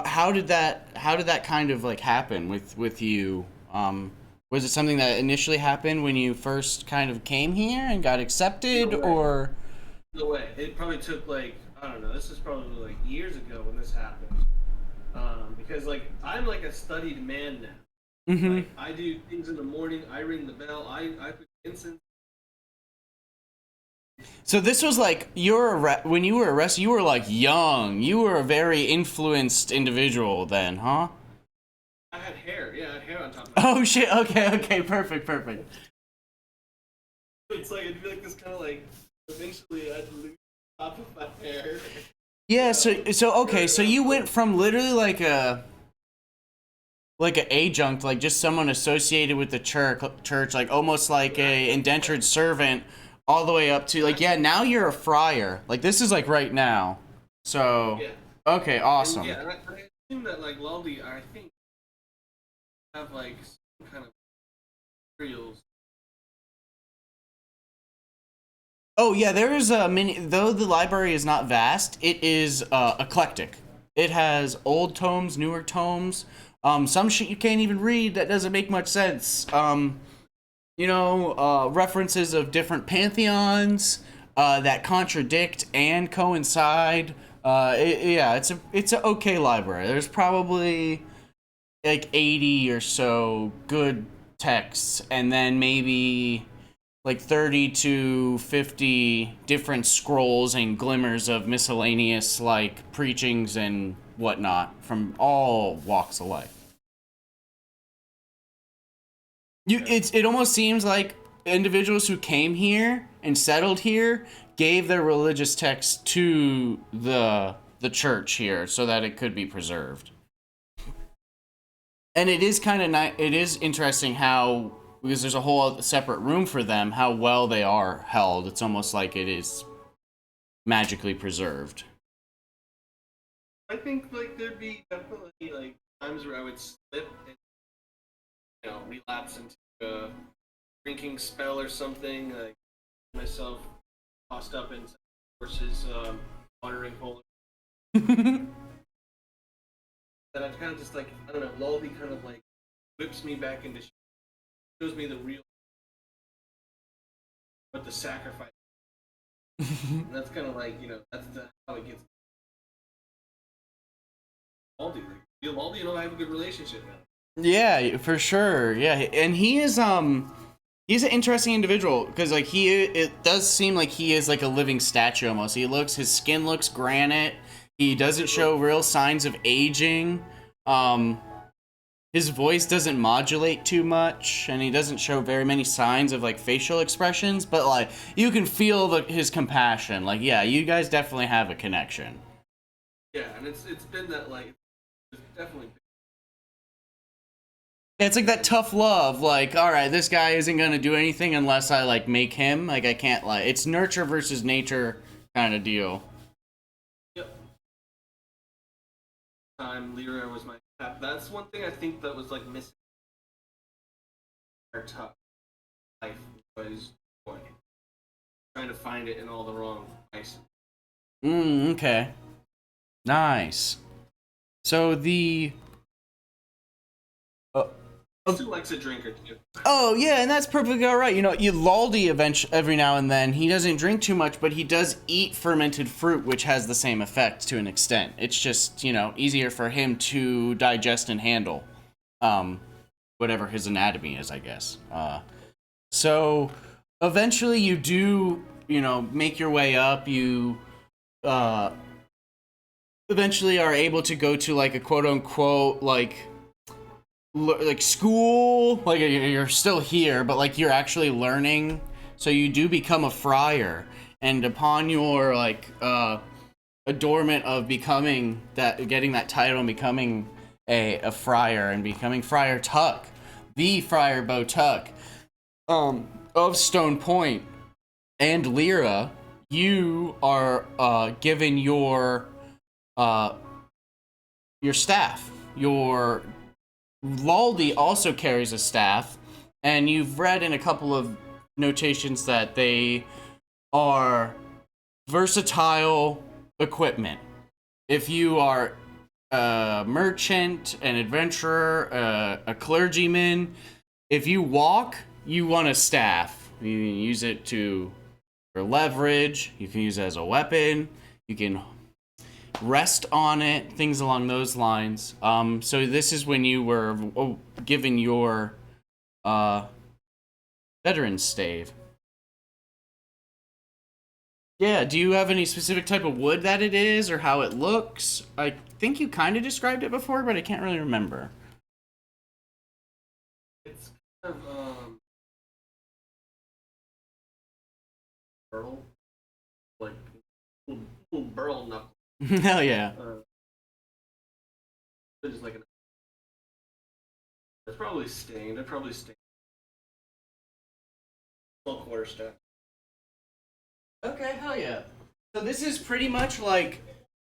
how did that kind of like happen with you? Was it something that initially happened when you first kind of came here and got accepted, or? No way. It probably took like, I don't know. This is probably like years ago when this happened. Because like I'm like a studied man now. Mm-hmm. Like I do things in the morning. I ring the bell. I put incense. So this was like when you were arrested, you were like young. You were a very influenced individual then, huh? I had hair. Yeah, I had hair on top of my Oh shit. Okay. Perfect. It's like it'd be like this kind of like eventually I'd lose top of my hair. Yeah. So okay. So you went from literally like an adjunct, like just someone associated with the church, like almost like a indentured servant, all the way up to like, yeah, now you're a friar. Like this is like right now. So Yeah. okay, awesome. And, yeah, and I assume that like Laldi, I think, have like some kind of materials. Oh yeah, there is a mini. Though the library is not vast, it is eclectic. It has old tomes, newer tomes, some shit you can't even read that doesn't make much sense. You know, references of different pantheons that contradict and coincide. Yeah, it's a okay library. There's probably like 80 or so good texts, and then maybe like 30 to 50 different scrolls and glimmers of miscellaneous like preachings and whatnot from all walks of life. It almost seems like individuals who came here and settled here gave their religious texts to the church here so that it could be preserved. And it is kind of it is interesting how, because there's a whole separate room for them, how well they are held. It's almost like it is magically preserved. I think like there'd be definitely like times where I would slip and, you know, relapse into a drinking spell or something, like myself tossed up in horses watering hole. That I've kind of just like, I don't know, Lully kind of like whips me back into shows me the real what the sacrifice. And that's kind of like, you know, that's how it gets. Lully, like, Lully and I have a good relationship now. Yeah, for sure. Yeah, and he's an interesting individual because like it does seem like he is like a living statue almost. His skin looks granite. He doesn't show real signs of aging. His voice doesn't modulate too much, and he doesn't show very many signs of like facial expressions, but like you can feel his compassion. Like, yeah, you guys definitely have a connection. Yeah, and it's been that like it's definitely. Yeah, it's like that tough love. Like, all right, this guy isn't gonna do anything unless I like make him. Like, I can't like. It's nurture versus nature kind of deal. Yep. Lyra was my tap. That's one thing I think that was like missing. Friar Tuck life was trying to find it in all the wrong places. Okay. Nice. So the. Who likes a drink or two? Oh yeah, and that's perfectly all right. You know, Laldi every now and then he doesn't drink too much, but he does eat fermented fruit, which has the same effect to an extent. It's just easier for him to digest and handle, whatever his anatomy is, I guess. So eventually you do make your way up. You eventually are able to go to like a quote unquote like school, like you're still here, but like you're actually learning. So you do become a friar, and upon your like adornment of getting that title and becoming a friar and becoming Friar Tuck, the Friar Bo Tuck of Stone Point and Lyra, you are given your staff. Your Laldi also carries a staff, and you've read in a couple of notations that they are versatile equipment. If you are a merchant, an adventurer, a clergyman, if you walk, you want a staff. You can use it for leverage, you can use it as a weapon, you can rest on it, things along those lines. So this is when you were given your veteran's stave. Yeah, do you have any specific type of wood that it is or how it looks? I think you kind of described it before, but I can't really remember. It's kind of burl, like little burl knuckle. Hell yeah. Just like it's probably stained. It probably stained. Full quarter staff. Okay, hell yeah. So this is pretty much like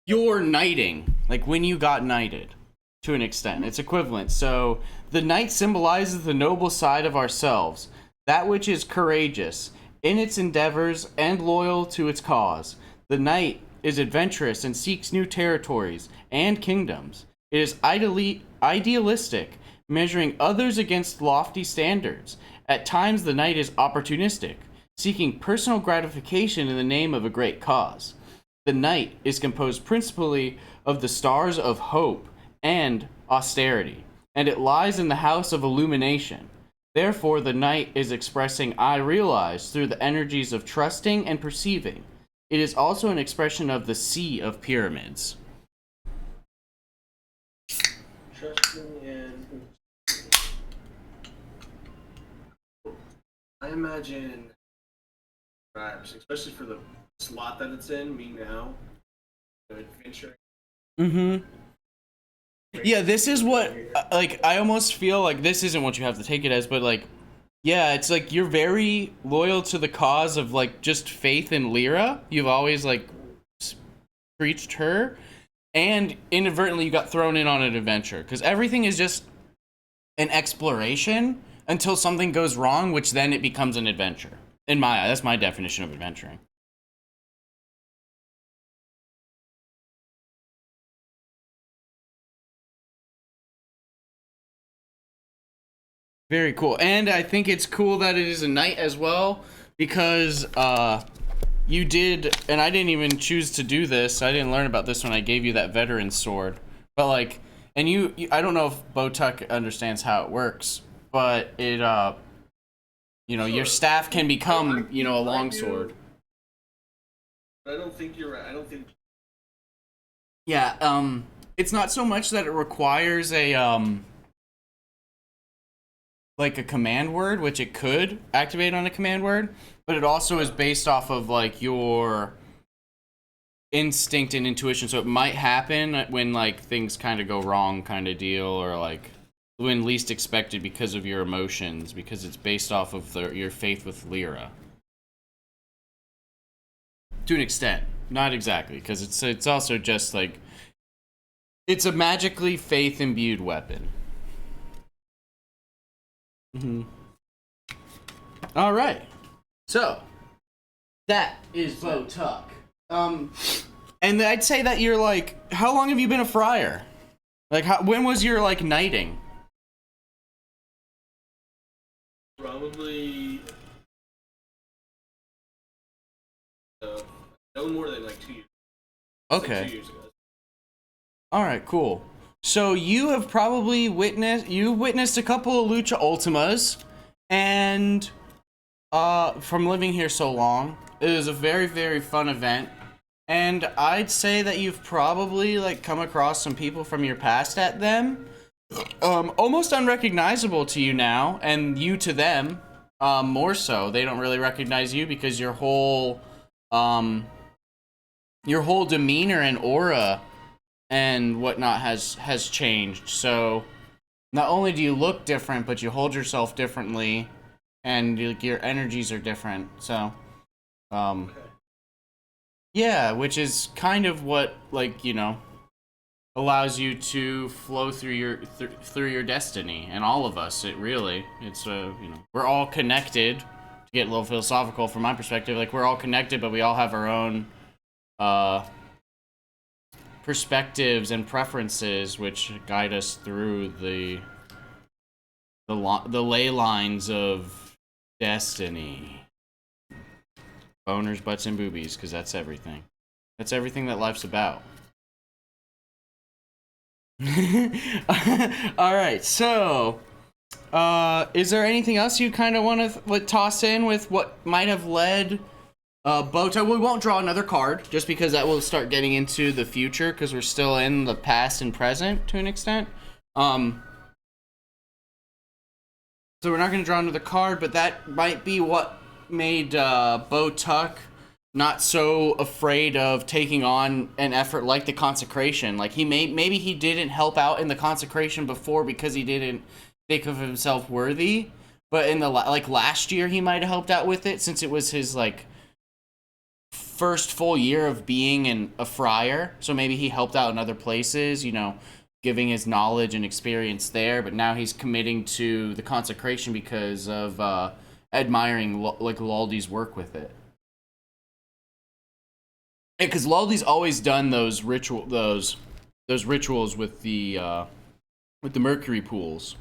your knighting, like when you got knighted, to an extent. It's equivalent. So the knight symbolizes the noble side of ourselves, that which is courageous in its endeavors and loyal to its cause. The knight is adventurous and seeks new territories and kingdoms. It is idealistic, measuring others against lofty standards. At times, the knight is opportunistic, seeking personal gratification in the name of a great cause. The night is composed principally of the stars of hope and austerity, and it lies in the house of illumination. Therefore, the night is expressing I realize through the energies of trusting and perceiving. It is also an expression of the sea of pyramids. Trusting and I imagine, especially for the slot that it's in, me now, adventure. Mm-hmm. Yeah, this is what, like, I almost feel like this isn't what you have to take it as, but, like, yeah, it's like you're very loyal to the cause of, like, just faith in Lyra. You've always, like, preached her, and inadvertently you got thrown in on an adventure, because everything is just an exploration until something goes wrong, which then it becomes an adventure. In my eye, that's my definition of adventuring. Very cool. And I think it's cool that it is a knight as well, because you did, and I didn't even choose to do this. I didn't learn about this when I gave you that veteran sword. But like, and you I don't know if Bo Tuck understands how it works, but it your staff can become, a longsword. I don't think you're right. I don't think. Yeah, it's not so much that it requires a like a command word, which it could activate on a command word, but it also is based off of like your instinct and intuition. So it might happen when like things kind of go wrong, kind of deal, or like when least expected because of your emotions, because it's based off of your faith with Lyra. To an extent, not exactly, because it's also just like it's a magically faith imbued weapon. All right, so that is Bo Tuck. And I'd say that you're like, how long have you been a friar? Like, when was your like knighting? Probably no more than like 2 years. Okay. Like 2 years ago. All right, cool. So you have probably witnessed a couple of Lucha Ultimas, and from living here so long, it was a very, very fun event. And I'd say that you've probably like come across some people from your past at them, almost unrecognizable to you now, and you to them, more so. They don't really recognize you because your whole demeanor and aura and whatnot has changed. So not only do you look different, but you hold yourself differently, and your energies are different. So, yeah, which is kind of what, like, you know, allows you to flow through your destiny. And all of us, it's you know, we're all connected. To get a little philosophical from my perspective, like, we're all connected, but we all have our own perspectives and preferences which guide us through the ley lines of destiny. Boners, butts, and boobies, because that's everything. That's everything that life's about. Alright, so is there anything else you kind of want to toss in with what might have led Bo Tuck? We won't draw another card, just because that will start getting into the future, because we're still in the past and present to an extent. So we're not going to draw another card, but that might be what made Bo Tuck not so afraid of taking on an effort like the consecration. Like, maybe he didn't help out in the consecration before because he didn't think of himself worthy, but in the last year he might have helped out with it, since it was his like first full year of being a friar. So maybe he helped out in other places, you know, giving his knowledge and experience there, but now he's committing to the consecration because of admiring like Laldi's work with it. Because Laldi's always done those rituals with the mercury pools.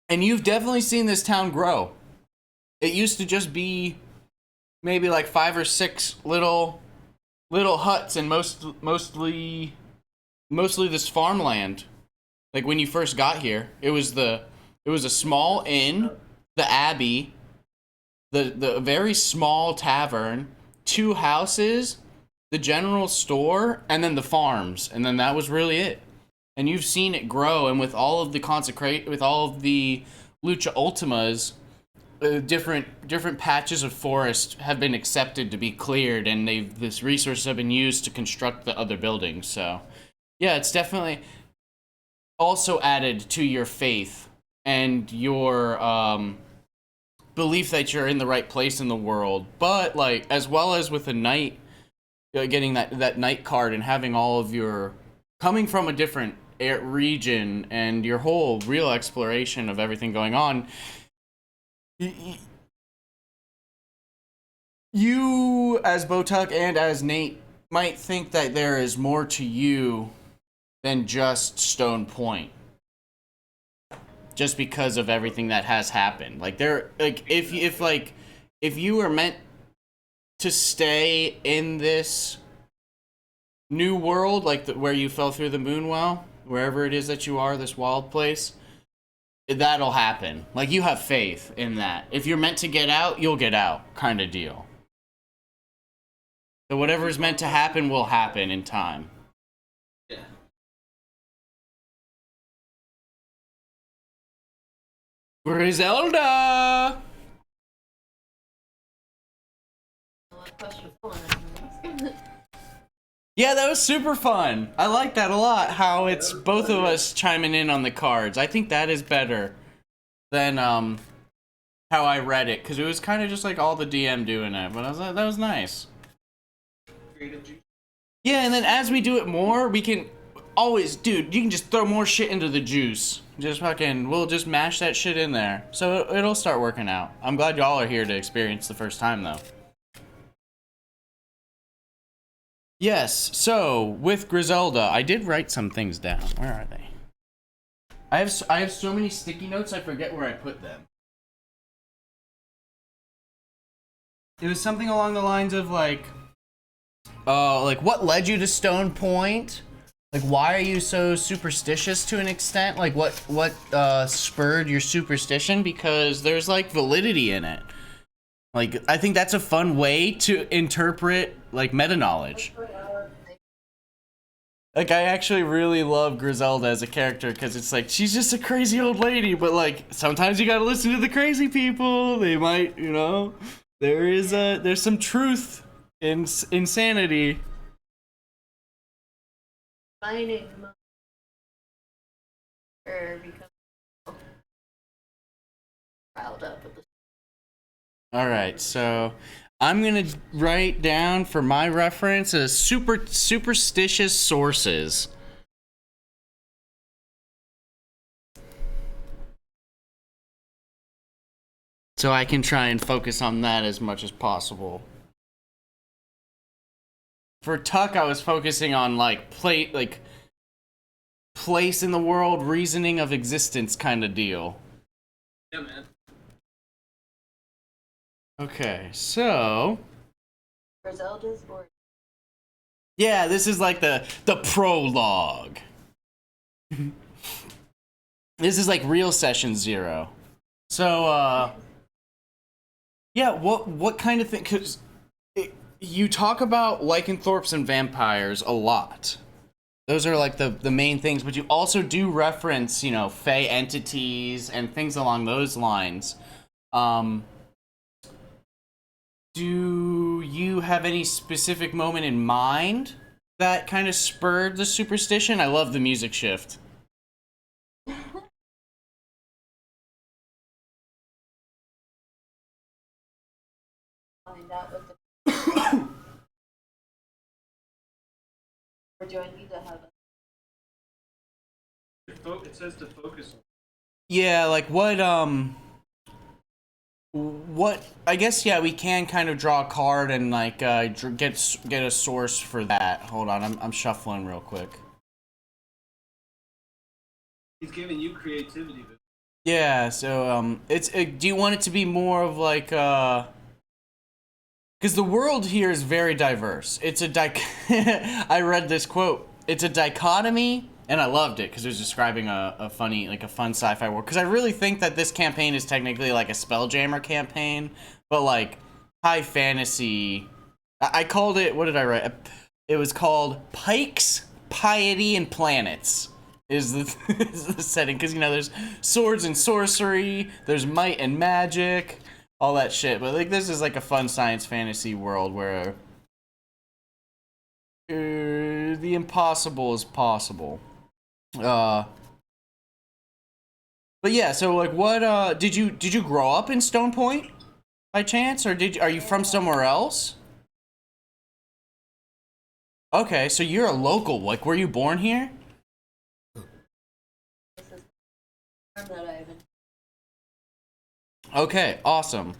And you've definitely seen this town grow. It used to just be maybe like 5 or 6 little huts, and mostly this farmland. Like, when you first got here, it was a small inn, the abbey, the very small tavern, 2 houses, the general store, and then the farms, and then that was really it. And you've seen it grow, and with all of the Lucha Ultimas, different patches of forest have been accepted to be cleared, and this resources have been used to construct the other buildings. So, yeah, it's definitely also added to your faith and your belief that you're in the right place in the world. But, like, as well as with a knight, getting that knight card and having all of your coming from a different region and your whole real exploration of everything going on, you as Bo Tuck and as Nate might think that there is more to you than just Stone Point, just because of everything that has happened. Like, if you were meant to stay in this new world, like where you fell through the Moonwell, wherever it is that you are, this wild place, that'll happen. Like, you have faith in that. If you're meant to get out, you'll get out, kind of deal. So whatever is meant to happen will happen in time. Yeah. Griselda! What question? Hold on. Yeah, that was super fun. I like that a lot. How it's both of us chiming in on the cards. I think that is better than how I read it, because it was kind of just like all the DM doing it. But I was like, that was nice. Yeah, and then as we do it more, we can always, dude, you can just throw more shit into the juice. Just fucking, we'll just mash that shit in there. So it'll start working out. I'm glad y'all are here to experience the first time, though. Yes, so with Griselda, I did write some things down. Where are they? I have so many sticky notes, I forget where I put them. It was something along the lines of like what led you to Stone Point? Like, why are you so superstitious to an extent? Like, what spurred your superstition? Because there's like validity in it. Like, I think that's a fun way to interpret like meta knowledge. Like, I actually really love Griselda as a character because it's like she's just a crazy old lady, but like sometimes you gotta listen to the crazy people. They might, you know, there's some truth in insanity. Finding or become riled up with the. All right, so I'm gonna write down for my reference as superstitious sources. So I can try and focus on that as much as possible. For Tuck, I was focusing on like place in the world, reasoning of existence kind of deal. Yeah, man. Okay, so Griselda's or yeah, this is like the prologue. This is like real session 0. So yeah, what kind of thing? Because you talk about lycanthropes and vampires a lot. Those are like the main things, but you also do reference, you know, fey entities and things along those lines. Do you have any specific moment in mind that kind of spurred the superstition? I love the music shift. find out what the. Or do I need to have It says to focus. Yeah, like what I guess, yeah, we can kind of draw a card and like get a source for that. Hold on, I'm shuffling real quick. He's giving you creativity. Yeah, so do you want it to be more of like because the world here is very diverse. It's a I read this quote. It's a dichotomy, and I loved it because it was describing a fun sci-fi world. Because I really think that this campaign is technically like a Spelljammer campaign, but like high fantasy. I called it. What did I write? It was called Pikes, Piety, and Planets. Is the, is the setting, because you know there's swords and sorcery, there's might and magic, all that shit. But like this is like a fun science fantasy world where the impossible is possible. But yeah, so like what did you grow up in Stone Point by chance, or are you from somewhere else? Okay, so you're a local. Like, were you born here? this is the term that I've been. Okay, awesome.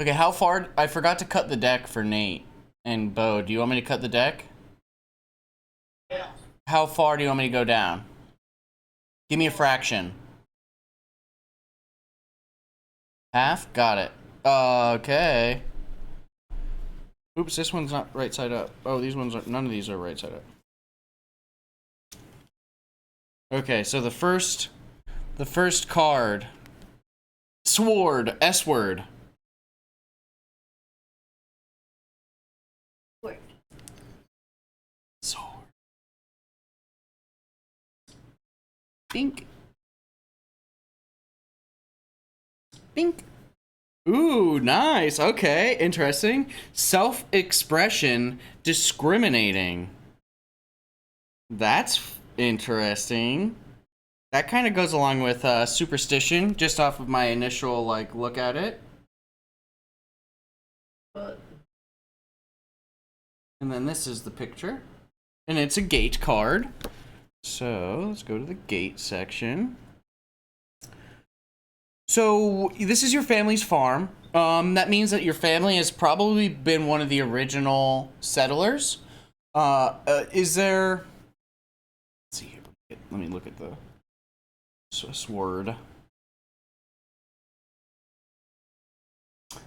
Okay, how far? I forgot to cut the deck for Nate and Bo. Do you want me to cut the deck? Yeah. How far do you want me to go down? Give me a fraction. Half? Got it. Okay. Oops, this one's not right side up. Oh, these ones are, none of these are right side up. Okay, so the first card. Sword, S word. Word. Sword. Bink. Bink. Ooh, nice. Okay, interesting. Self-expression discriminating. That's interesting. That kind of goes along with superstition, just off of my initial like look at it. But And then this is the picture, and it's a gate card. So let's go to the gate section. So this is your family's farm. That means that your family has probably been one of the original settlers. Is there? Let's see here. Let me look at the sword.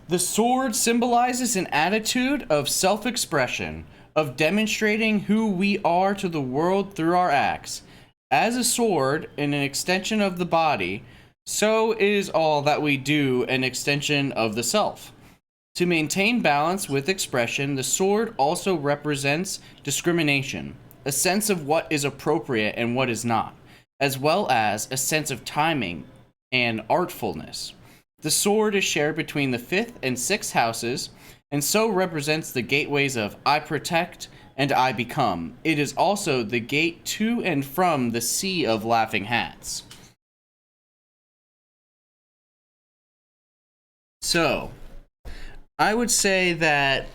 The sword symbolizes an attitude of self-expression, of demonstrating who we are to the world through our acts. As a sword and an extension of the body, so is all that we do an extension of the self. To maintain balance with expression, the sword also represents discrimination, a sense of what is appropriate and what is not, as well as a sense of timing and artfulness. The sword is shared between the 5th and 6th houses, and so represents the gateways of I protect and I become. It is also the gate to and from the Sea of Laughing Hats. So, I would say that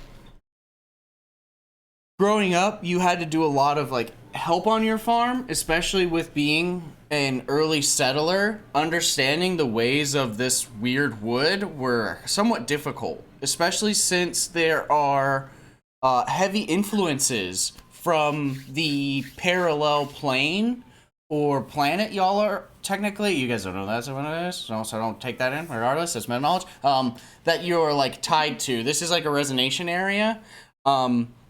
growing up, you had to do a lot of like help on your farm, especially with being an early settler. Understanding the ways of this weird wood were somewhat difficult, especially since there are heavy influences from the parallel plane or planet y'all are technically, you guys don't know that's what it is, so don't take that in regardless, it's meta knowledge, that you're like tied to. This is like a resonation area,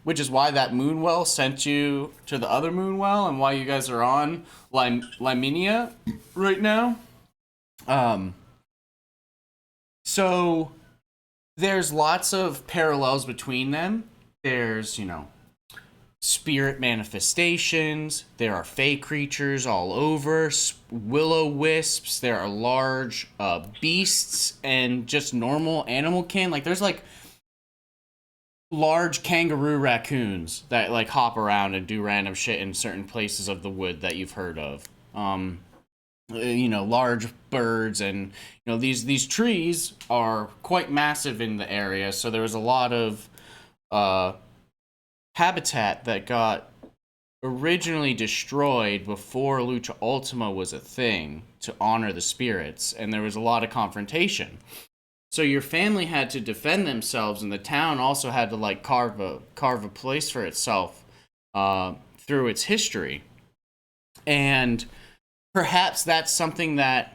which is why that moon well sent you to the other moon well and why you guys are on Liminia right now. So there's lots of parallels between them. There's, spirit manifestations, there are fey creatures all over, will-o-wisps, there are large beasts, and just normal animal kin. Like, there's, like, large kangaroo raccoons that, like, hop around and do random shit in certain places of the wood that you've heard of. Large birds, and, these trees are quite massive in the area, so there was a lot of habitat that got originally destroyed before Lucha Ultima was a thing to honor the spirits, and there was a lot of confrontation. So your family had to defend themselves, and the town also had to like carve a place for itself through its history. And perhaps that's something that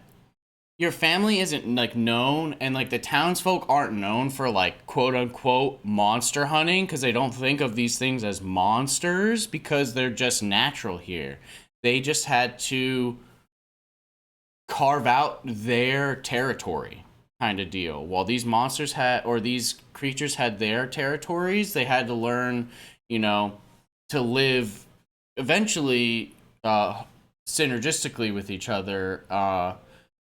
your family isn't like known, and like the townsfolk aren't known for like quote unquote monster hunting, because they don't think of these things as monsters because they're just natural here. They just had to carve out their territory kind of deal. While these monsters had, or these creatures had their territories, they had to learn, to live eventually synergistically with each other,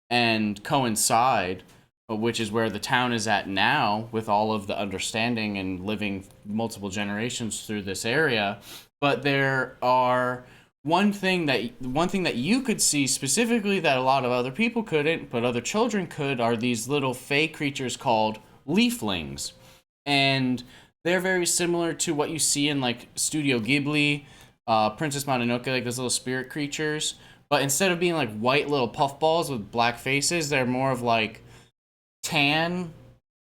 and coincide, which is where the town is at now, with all of the understanding and living multiple generations through this area. But there are one thing that you could see specifically that a lot of other people couldn't, but other children could, are these little fey creatures called leaflings. And they're very similar to what you see in like Studio Ghibli, Princess Mononoke, like those little spirit creatures. But instead of being like white little puffballs with black faces, they're more of like tan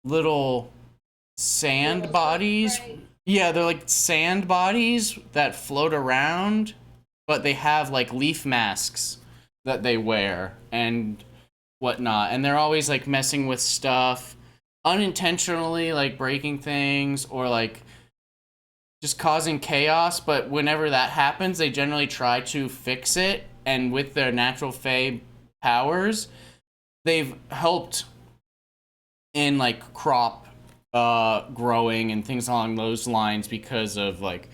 little sand bodies. Right. Yeah, they're like sand bodies that float around, but they have like leaf masks that they wear and whatnot. And they're always like messing with stuff, unintentionally like breaking things or like just causing chaos. But whenever that happens, they generally try to fix it. And with their natural fey powers, they've helped in like crop growing and things along those lines because of like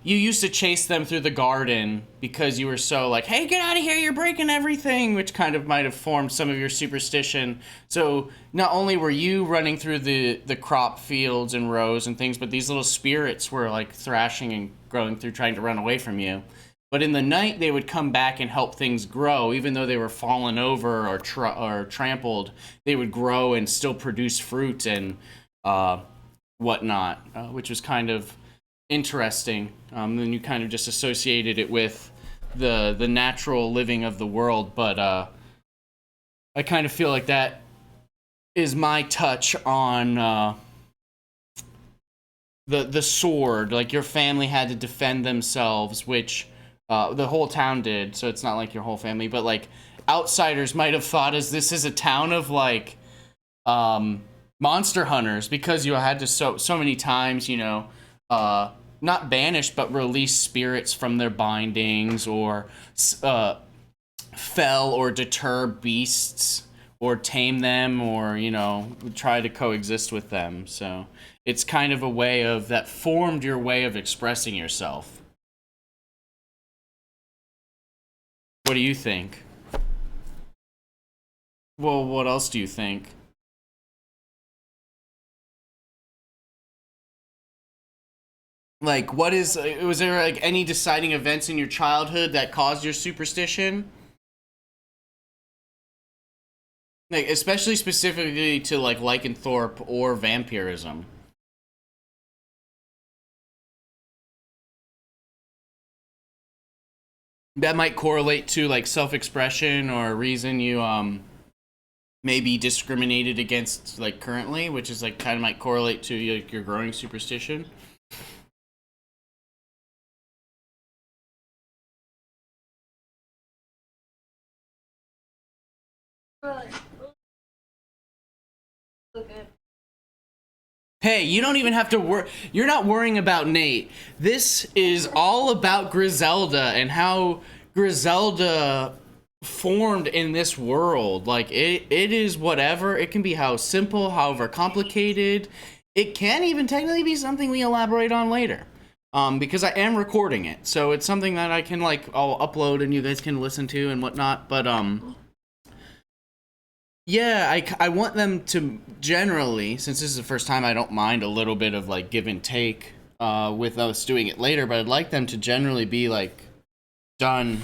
you used to chase them through the garden because you were so like, hey, get out of here, you're breaking everything, which kind of might have formed some of your superstition. So not only were you running through the crop fields and rows and things, but these little spirits were like thrashing and growing through trying to run away from you. But in the night, they would come back and help things grow, even though they were fallen over or trampled. They would grow and still produce fruit and whatnot, which was kind of interesting. Then you kind of just associated it with the natural living of the world. But I kind of feel like that is my touch on the sword. Like your family had to defend themselves, which the whole town did, so it's not like your whole family, but like outsiders might have thought this is a town of like monster hunters, because you had to so many times, you know, not banish but release spirits from their bindings, or fell or deter beasts or tame them, or, you know, try to coexist with them. So it's kind of a way of that formed your way of expressing yourself. What do you think? Well, what else do you think? Like, was there like any deciding events in your childhood that caused your superstition? Like, especially specifically to like lycanthrope or vampirism. That might correlate to like self-expression, or a reason you may be discriminated against like currently, which is like kind of might correlate to like, your growing superstition. Right. Okay. Hey, you don't even have to worry. You're not worrying about Nate. This is all about Griselda and how Griselda formed in this world. Like, it is whatever. It can be how simple, however complicated. It can even technically be something we elaborate on later. Because I am recording it. So it's something that I can, like, I'll upload and you guys can listen to and whatnot. But, yeah, I want them to generally, since this is the first time, I don't mind a little bit of like give and take with us doing it later, but I'd like them to generally be like done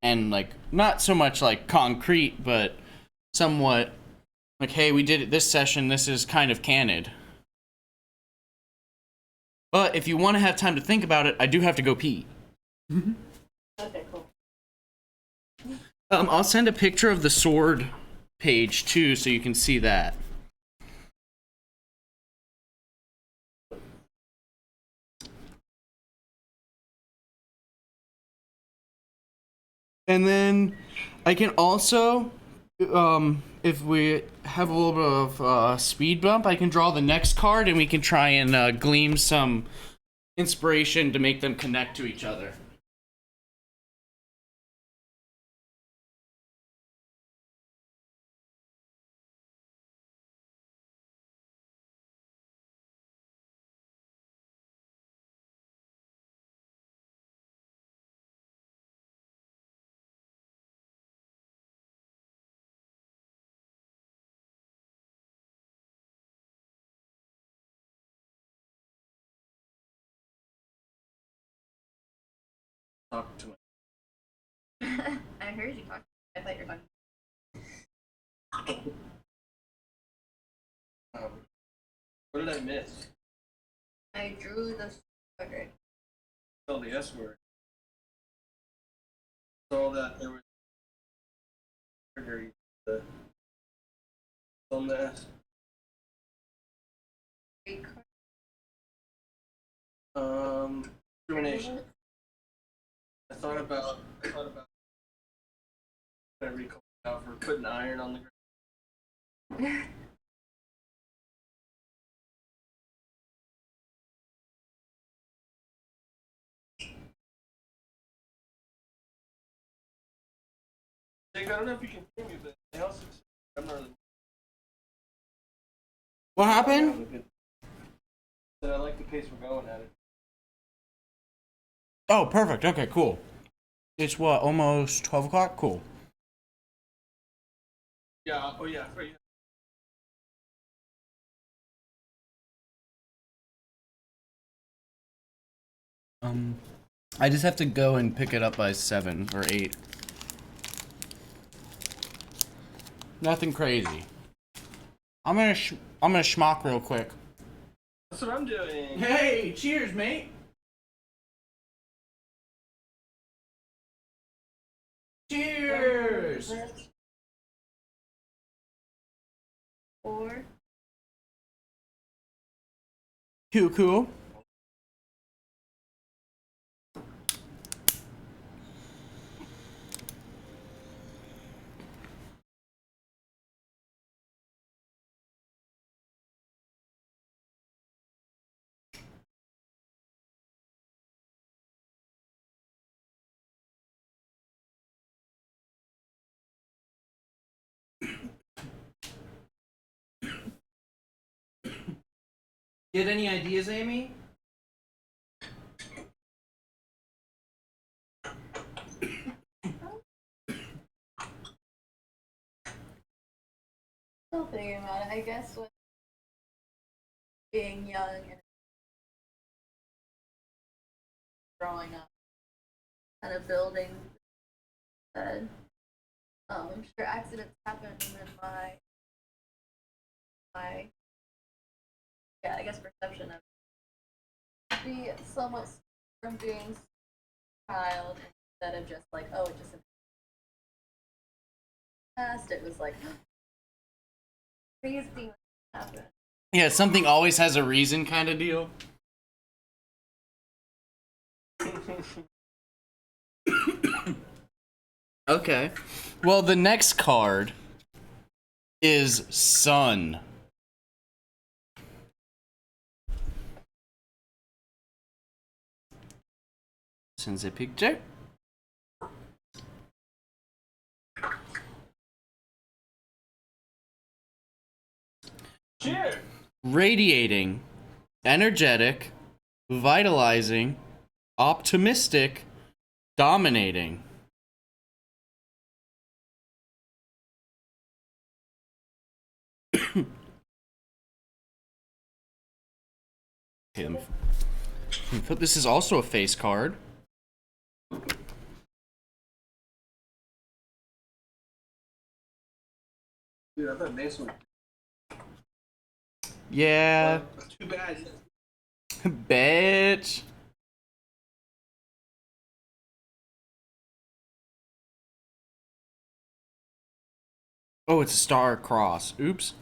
and like not so much like concrete, but somewhat like, hey, we did it this session, this is kind of canon. But if you want to have time to think about it, I do have to go pee. Okay, cool. I'll send a picture of the sword page too, so you can see that. And then I can also, if we have a little bit of speed bump, I can draw the next card and we can try and glean some inspiration to make them connect to each other. Talk to me. I heard you talking. I thought you were talking. What did I miss? I drew the sword. Oh, the S word. Saw that there was the on the S. Discrimination. I thought about I recall out for putting iron on the ground. Jake, I don't know if you can hear me, but I also I'm not really. What happened? That I like the pace we're going at it. Oh, perfect. Okay, cool. It's what, almost 12 o'clock? Cool. Yeah. Oh yeah. Right. I just have to go and pick it up by 7 or 8. Nothing crazy. I'm gonna schmuck real quick. That's what I'm doing. Hey, cheers, mate. Cheers. 4. Cool. Get any ideas, Amy? Still thinking about it. I guess with being young and growing up, kind of building that. I'm sure accidents happen in my yeah, I guess perception of be somewhat from being a child instead of just like, oh, it just past. It was like crazy things happen. Yeah, something always has a reason kind of deal. Okay. Well, the next card is Sun. Sends a picture. Cheers. Radiating, energetic, vitalizing, optimistic, dominating. Okay, let me put this is also a face card. Dude, I thought Mason was Yeah, too bad. bitch. Oh, it's a star cross. Oops.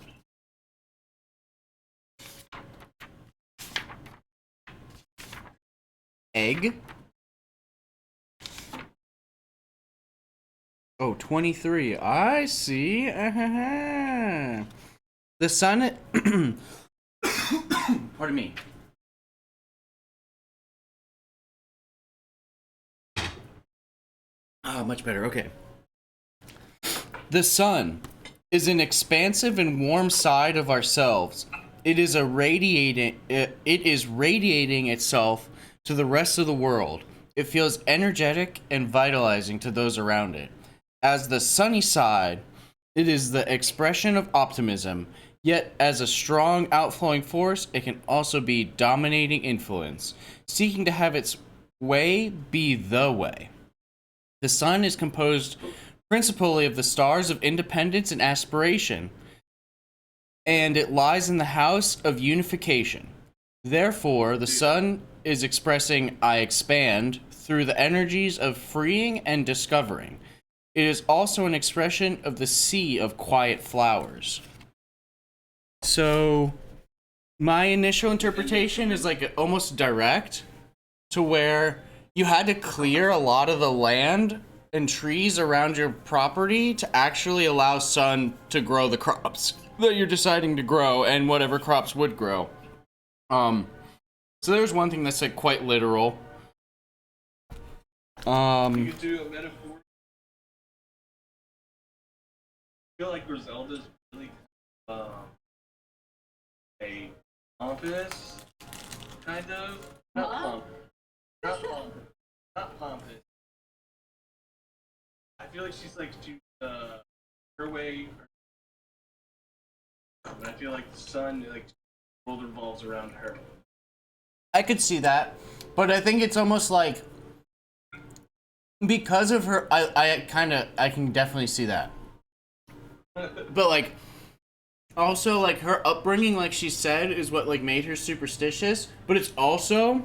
Egg. Oh, 23. I see. The sun. Pardon me. Ah, much better. Okay. The sun is an expansive and warm side of ourselves. It is radiating itself to the rest of the world. It feels energetic and vitalizing to those around it. As the sunny side, it is the expression of optimism, yet as a strong outflowing force, it can also be dominating influence, seeking to have its way be the way. The sun is composed principally of the stars of independence and aspiration, and it lies in the house of unification. Therefore, the sun is expressing I expand through the energies of freeing and discovering. It is also an expression of the sea of quiet flowers. So, my initial interpretation is like almost direct, to where you had to clear a lot of the land and trees around your property to actually allow sun to grow the crops that you're deciding to grow and whatever crops would grow. So there's one thing that's like quite literal. You could do a metaphor. I feel like Griselda's really a pompous kind of. Not pompous. not pompous. I feel like she's like her way. And I feel like the sun, like the world revolves around her. I could see that, but I think it's almost like because of her. I can definitely see that, but like also like her upbringing, like she said, is what like made her superstitious, but it's also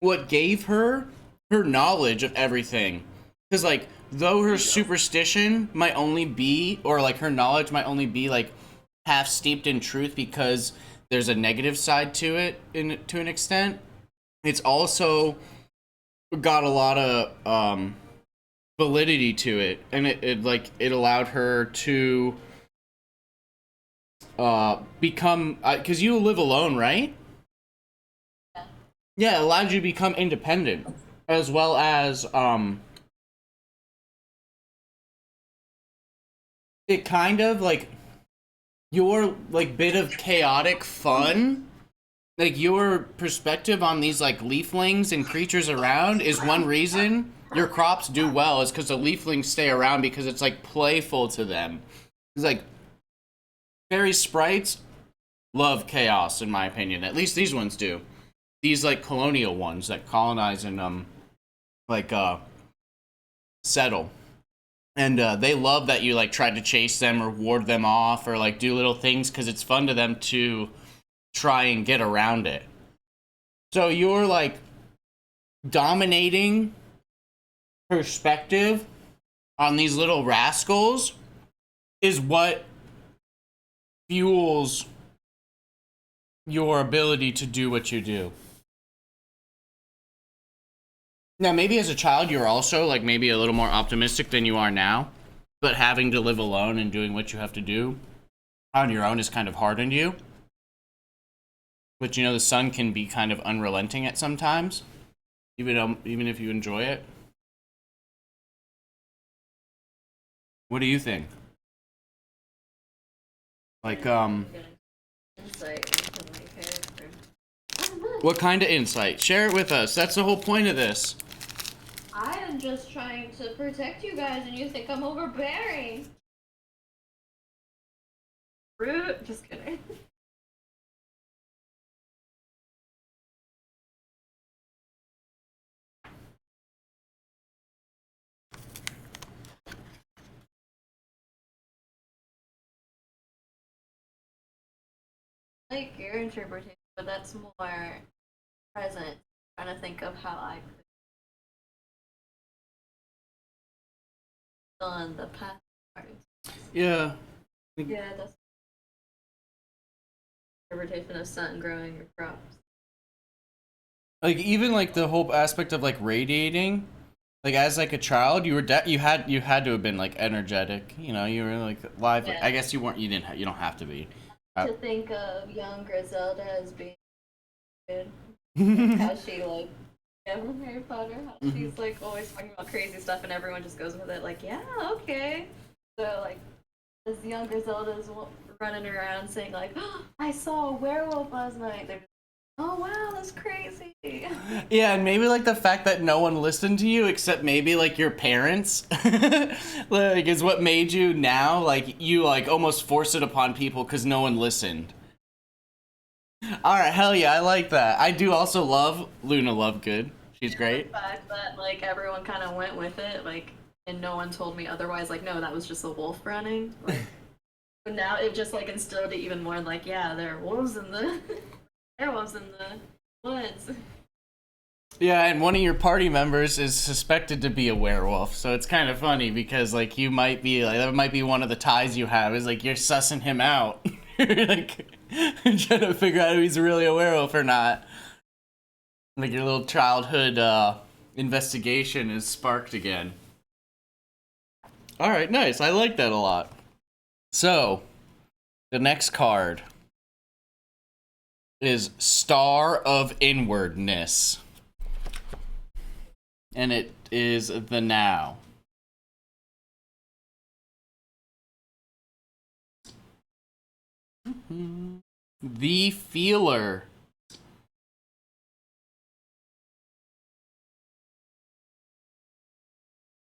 what gave her knowledge of everything. Because like though her superstition might only be, or like her knowledge might only be like half steeped in truth because there's a negative side to it to an extent, it's also got a lot of validity to it, and it allowed her to become, because you live alone, right? Yeah, it allowed you to become independent, as well as it kind of like your like bit of chaotic fun, like your perspective on these like leaflings and creatures around is one reason your crops do well, is because the leaflings stay around because it's like playful to them. It's like fairy sprites love chaos, in my opinion. At least these ones do. These like colonial ones that colonize and like settle. And they love that you like try to chase them or ward them off or like do little things because it's fun to them to try and get around it. So you're like dominating perspective on these little rascals is what fuels your ability to do what you do. Now, maybe as a child, you're also like maybe a little more optimistic than you are now, but having to live alone and doing what you have to do on your own has kind of hardened you. But you know, the sun can be kind of unrelenting at sometimes, even if you enjoy it. What do you think? Like, Insight into my character. what kind of insight? Share it with us. That's the whole point of this. I am just trying to protect you guys, and you think I'm overbearing. Rude. Just kidding. Like your interpretation, but that's more present. Trying to think of how I could fill in the past part. Yeah. Yeah, that's interpretation of sun growing your crops. Like even like the whole aspect of like radiating, like as like a child, you were you had to have been like energetic. You know, you were like live. Yeah. I guess you weren't. You didn't. You don't have to be. To think of young Griselda as being good. How she like, yeah, from Harry Potter, how she's like always talking about crazy stuff and everyone just goes with it like, yeah, okay. So like this young Griselda's running around saying like, oh, I saw a werewolf last night. They're just, oh wow, that's crazy. Yeah, and maybe like the fact that no one listened to you except maybe like your parents, like is what made you now like you like almost force it upon people because no one listened. All right, hell yeah, I like that. I do also love Luna Lovegood. She's great. The fact that like everyone kind of went with it, like, and no one told me otherwise. Like, no, that was just a wolf running. Like, but now it just like instilled it even more. Like, yeah, there are wolves in the werewolves in the woods. Yeah, and one of your party members is suspected to be a werewolf, so it's kind of funny because like you might be like that might be one of the ties you have is like you're sussing him out, like trying to figure out if he's really a werewolf or not. Like your little childhood investigation is sparked again. All right, nice. I like that a lot. So, the next card is Star of Inwardness. And it is the now. The feeler.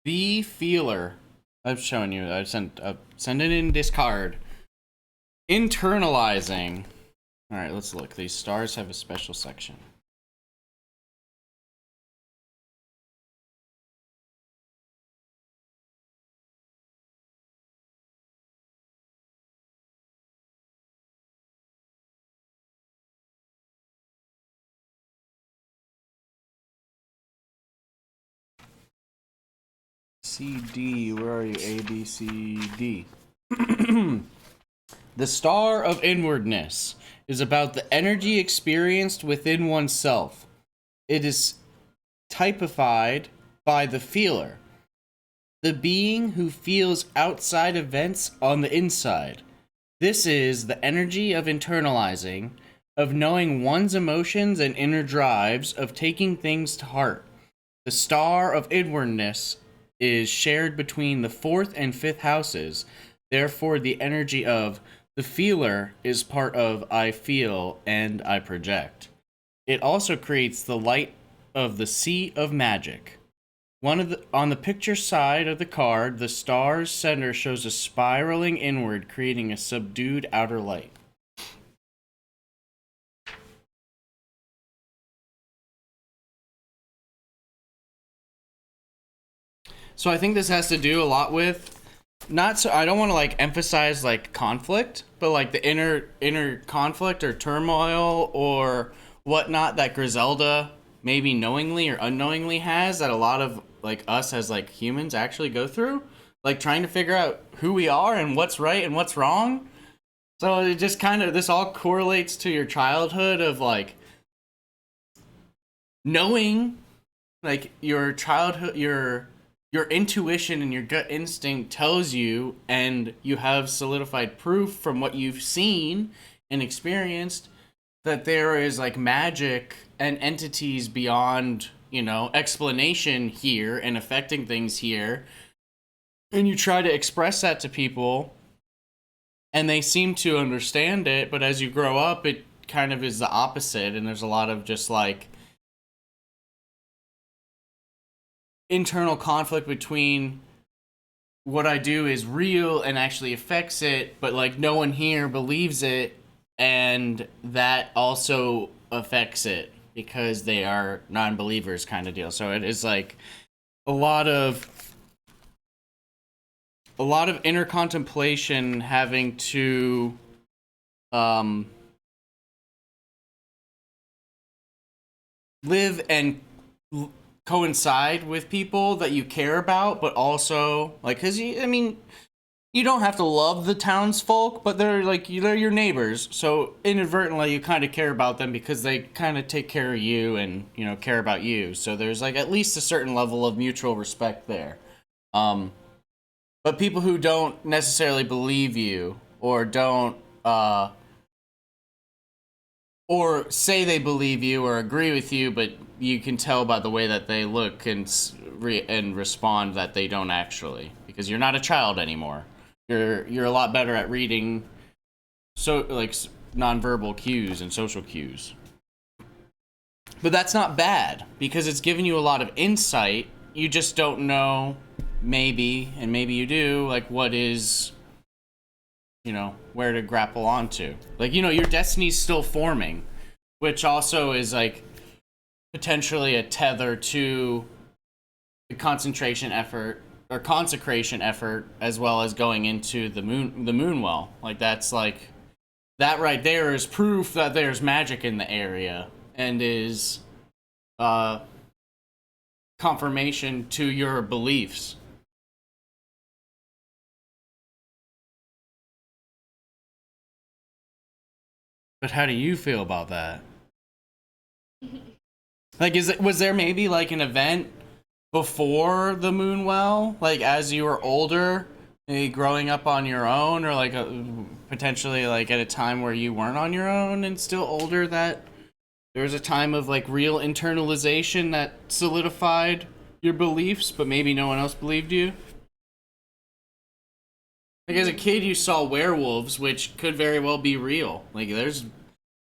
The feeler. I've shown you. I've sent it in discard. Internalizing. All right, let's look. These stars have a special section. C, D, where are you? A, B, C, D. The star of inwardness is about the energy experienced within oneself. It is typified by the feeler, the being who feels outside events on the inside. This is the energy of internalizing, of knowing one's emotions and inner drives, of taking things to heart. The star of inwardness is shared between the 4th and 5th houses. Therefore, the energy of the feeler is part of I feel and I project. It also creates the light of the sea of magic. On the picture side of the card, the star's center shows a spiraling inward, creating a subdued outer light. So I think this has to do a lot with I don't want to like emphasize like conflict, but like the inner conflict or turmoil or whatnot that Griselda maybe knowingly or unknowingly has, that a lot of like us as like humans actually go through, like trying to figure out who we are and what's right and what's wrong. So it just kind of, this all correlates to your childhood of like knowing, like your childhood, your intuition and your gut instinct tells you, and you have solidified proof from what you've seen and experienced, that there is like magic and entities beyond, explanation here and affecting things here. And you try to express that to people and they seem to understand it, but as you grow up, it kind of is the opposite. And there's a lot of just like internal conflict between what I do is real and actually affects it, but like no one here believes it, and that also affects it because they are non-believers kind of deal. So it is like a lot of inner contemplation having to live and coincide with people that you care about, but also like, because you don't have to love the townsfolk, but they're your neighbors, so inadvertently you kind of care about them because they kind of take care of you and care about you. So there's like at least a certain level of mutual respect there. But people who don't necessarily believe you or don't or say they believe you or agree with you, but you can tell by the way that they look and respond that they don't actually, because you're not a child anymore. You're a lot better at reading nonverbal cues and social cues. But that's not bad because it's giving you a lot of insight. You just don't know, maybe, and maybe you do, like what is, where to grapple onto. Like, your destiny's still forming, which also is like potentially a tether to the concentration effort or consecration effort, as well as going into the moon well. Like that's like, that right there is proof that there's magic in the area and is confirmation to your beliefs. But how do you feel about that? Like, was there maybe like an event before the Moonwell, like as you were older, maybe growing up on your own, or like potentially like at a time where you weren't on your own and still older, that there was a time of like real internalization that solidified your beliefs, but maybe no one else believed you? Like as a kid, you saw werewolves, which could very well be real. Like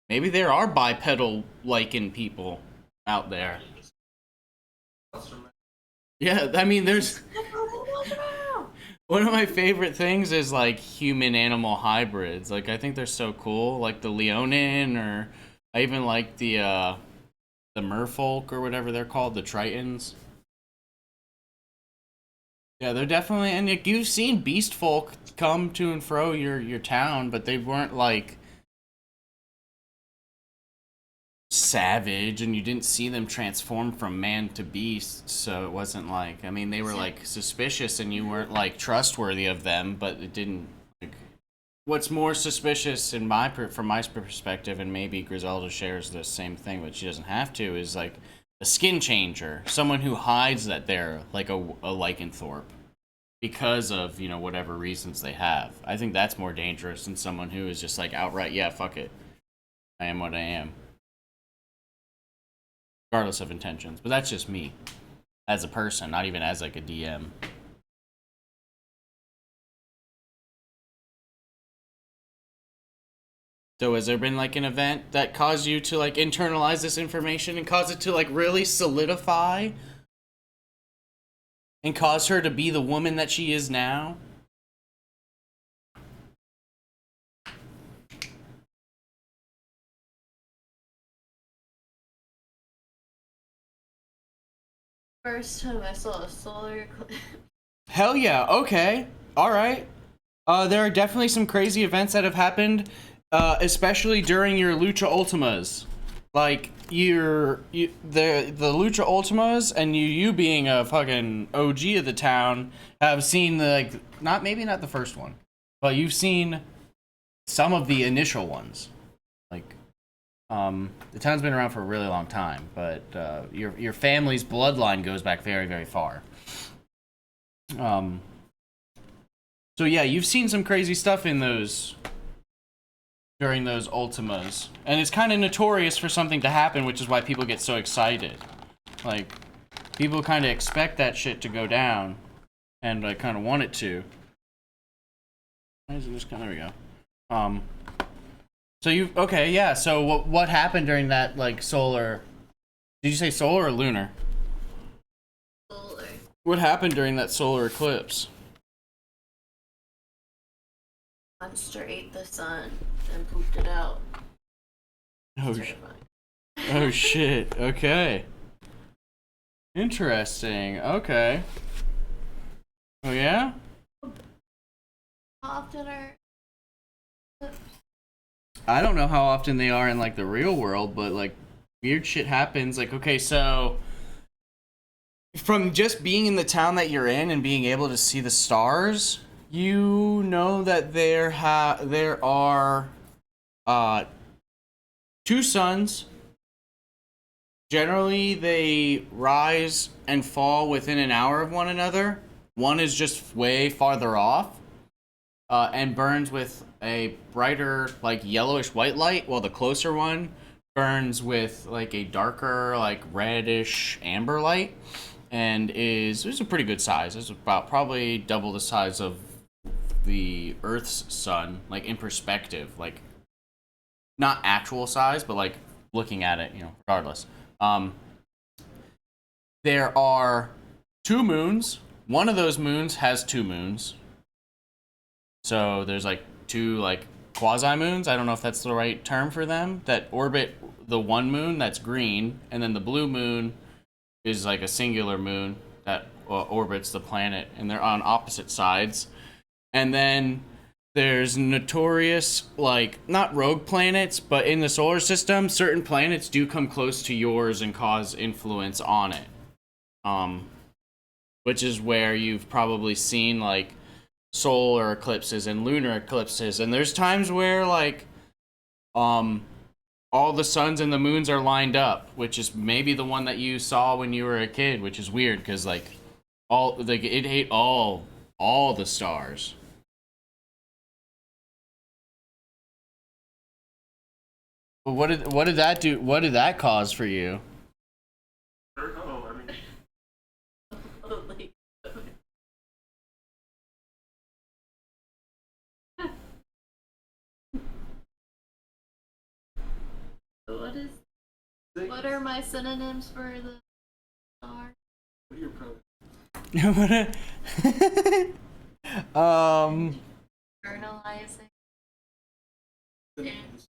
maybe there are bipedal lichen people out there. Yeah, I mean, there's One of my favorite things is like human-animal hybrids. Like I think they're so cool. Like the Leonin, or I even like the merfolk or whatever they're called, the Tritons. Yeah, they're definitely, and like, you've seen beast folk come to and fro your town, but they weren't like savage, and you didn't see them transform from man to beast, so it wasn't like, I mean, they were like suspicious and you weren't like trustworthy of them, but it didn't like, what's more suspicious in from my perspective, and maybe Griselda shares the same thing, but she doesn't have to, is like a skin changer, someone who hides that they're like a lycanthrope because of, you know, whatever reasons they have. I think that's more dangerous than someone who is just like outright, yeah, fuck it, I am what I am, regardless of intentions. But that's just me as a person, not even as like a DM. So has there been like an event that caused you to like internalize this information and cause it to like really solidify and cause her to be the woman that she is now? First time I saw a solar eclipse. Hell yeah, okay. Alright. There are definitely some crazy events that have happened, especially during your Lucha Ultimas. Like, the Lucha Ultimas, and you being a fucking OG of the town, have seen the, like, maybe not the first one, but you've seen some of the initial ones. Like, the town's been around for a really long time, but your family's bloodline goes back very, very far. So yeah, you've seen some crazy stuff in those during those Ultimas, and it's kind of notorious for something to happen, which is why people get so excited. Like, people kind of expect that shit to go down, and I kind of want it to. Why is it just there we go. So okay, yeah, so what happened during that, like, solar... Did you say solar or lunar? Solar. What happened during that solar eclipse? Monster ate the sun and pooped it out. Oh shit, okay. Interesting, okay. Oh yeah? How often are... I don't know how often they are in, like, the real world, but, like, weird shit happens. Like, okay, so from just being in the town that you're in and being able to see the stars, you know that there are two suns. Generally, they rise and fall within an hour of one another. One is just way farther off, and burns with a brighter, like, yellowish white light, while the closer one burns with, like, a darker, like, reddish amber light, and is a pretty good size. It's about probably double the size of the Earth's sun, like, in perspective, like, not actual size, but, like, looking at it, you know, regardless. There are two moons. One of those moons has two moons. So there's, like, two, like, quasi-moons, I don't know if that's the right term for them, that orbit the one moon that's green, and then the blue moon is, like, a singular moon that orbits the planet, and they're on opposite sides. And then there's notorious, like, not rogue planets, but in the solar system, certain planets do come close to yours and cause influence on it. Which is where you've probably seen, like, solar eclipses and lunar eclipses, and there's times where, like, all the suns and the moons are lined up, which is maybe the one that you saw when you were a kid, which is weird because, like, it ate all the stars. But what did that do? What did that cause for you? What are my synonyms for the star? What are your pronouns? Journalizing. That's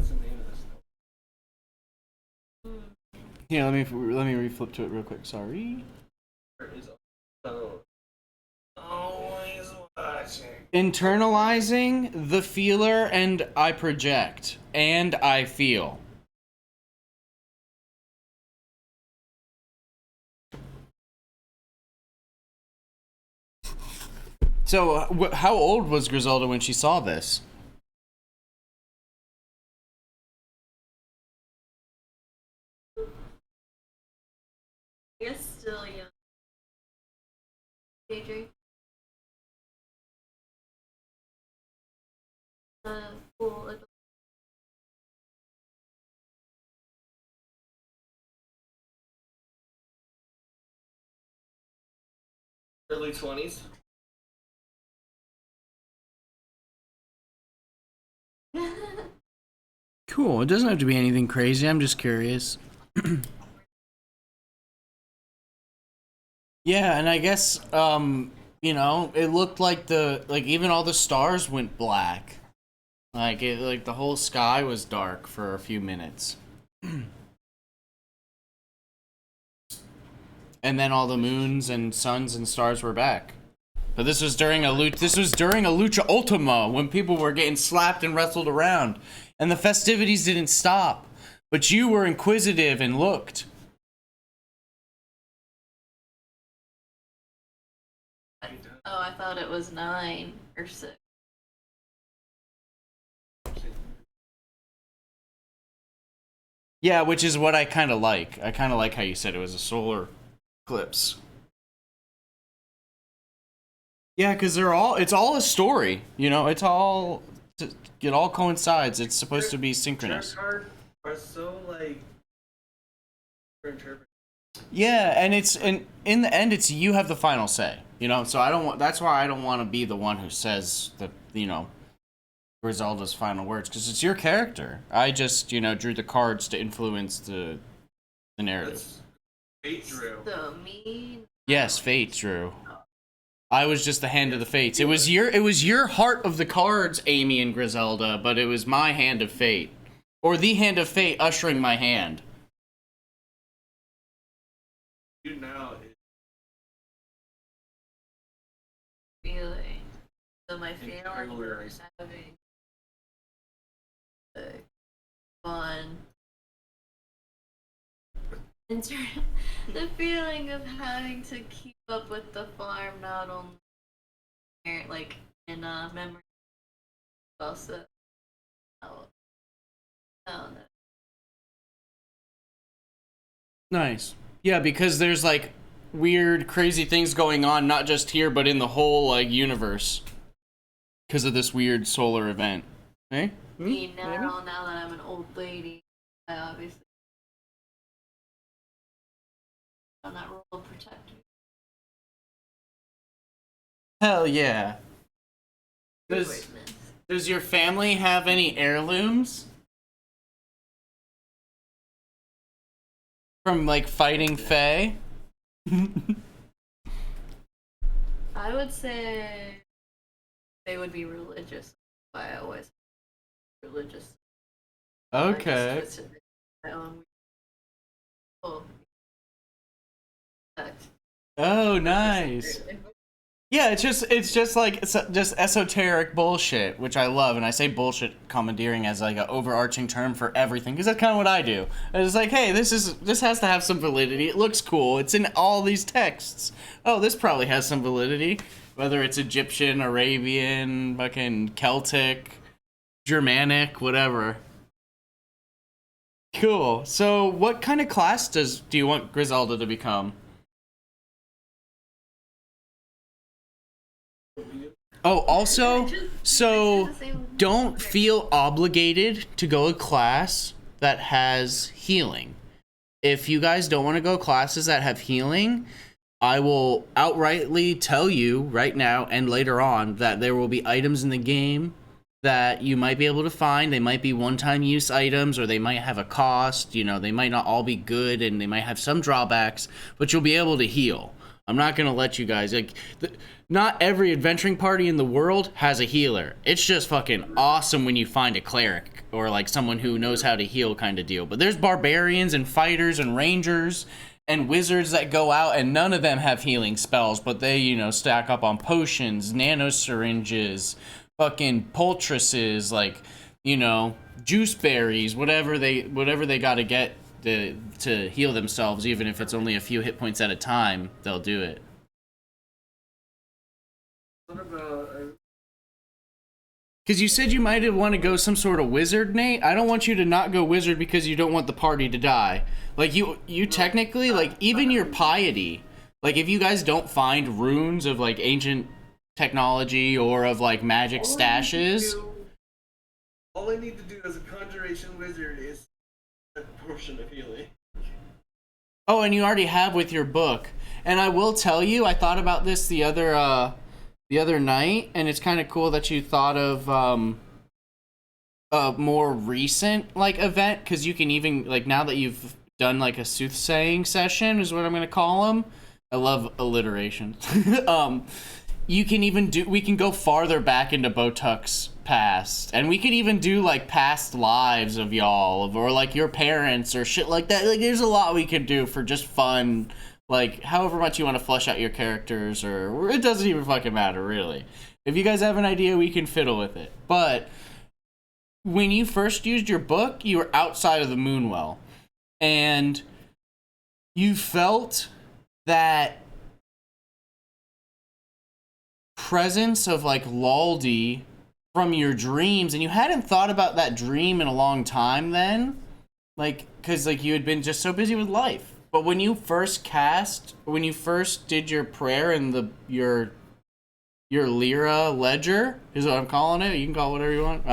the name of this. Here, let me reflip to it real quick. Sorry. Always watching. Internalizing the feeler and I project and I feel. So, how old was Griselda when she saw this? I guess still young. AJ. Cool. Early 20s. Cool. It doesn't have to be anything crazy. I'm just curious. Yeah, and I guess it looked like even all the stars went black. Like the whole sky was dark for a few minutes. And then all the moons and suns and stars were back. But this was during a lucha ultima when people were getting slapped and wrestled around, and the festivities didn't stop. But you were inquisitive and looked. Oh, I thought it was 9 or 6. Yeah, which is what I kind of like. I kind of like how you said it was a solar eclipse. Yeah, because it's all a story. It all coincides. It's supposed to be synchronous. Cards are so like interpreted. Yeah, and in the end, it's you have the final say. So I don't want. That's why I don't want to be the one who says the Griselda's final words, because it's your character. I just drew the cards to influence the narrative. That's fate drew. So mean. Yes, fate drew. I was just the hand of the fates. It was your heart of the cards, Amy and Griselda, but it was my hand of fate, or the hand of fate ushering my hand. You now is Feeling. So my feeling Internally. was having fun. The feeling of having to keep up with the farm, not only like in memory, but also Nice. Yeah, because there's like weird, crazy things going on, not just here, but in the whole universe, because of this weird solar event. Eh? me now that I'm an old lady, I obviously on that role of protector. Hell yeah. Good Does witness. Does your family have any heirlooms from like fighting Fae? I would say they would be religious. I always religious. Okay. I just twisted my own. Oh, nice. Yeah, it's just like just esoteric bullshit, which I love, and I say bullshit commandeering as like an overarching term for everything, because that's kind of what I do. It's like, hey, this has to have some validity. It looks cool. It's in all these texts. Oh, this probably has some validity, whether it's Egyptian, Arabian, fucking Celtic, Germanic, whatever. Cool. So, what kind of class do you want Griselda to become? Oh, also, so don't feel obligated to go a class that has healing. If you guys don't want to go classes that have healing, I will outrightly tell you right now and later on that there will be items in the game that you might be able to find. They might be one-time use items, or they might have a cost. They might not all be good, and they might have some drawbacks, but you'll be able to heal. I'm not gonna let you guys not every adventuring party in the world has a healer. It's just fucking awesome when you find a cleric or like someone who knows how to heal kind of deal. But there's barbarians and fighters and rangers and wizards that go out and none of them have healing spells, but they, you know, stack up on potions, nano syringes, fucking poultices, like, you know, juice berries, whatever they got to get to heal themselves, even if it's only a few hit points at a time, they'll do it. What about? Because you said you might want to go some sort of wizard, Nate. I don't want you to not go wizard because you don't want the party to die. Like, you technically, like, even your piety, like, if you guys don't find runes of, like, ancient technology or of, like, magic stashes... All I need to do as a conjuration wizard is a portion of healing. Oh, and you already have with your book. And I will tell you, I thought about this the other night, and it's kind of cool that you thought of a more recent like event, because you can even, like, now that you've done like a soothsaying session is what I'm gonna call them. I love alliteration. You can even we can go farther back into Botuck's past, and we could even do like past lives of y'all or like your parents or shit like that. Like, there's a lot we could do for just fun, like however much you want to flesh out your characters, or it doesn't even fucking matter really. If you guys have an idea, we can fiddle with it. But when you first used your book, you were outside of the Moonwell, and you felt that presence of like Laldi from your dreams, and you hadn't thought about that dream in a long time then, like, because like you had been just so busy with life. But when you first did your prayer in your Lyra ledger is what I'm calling it, you can call it whatever you want,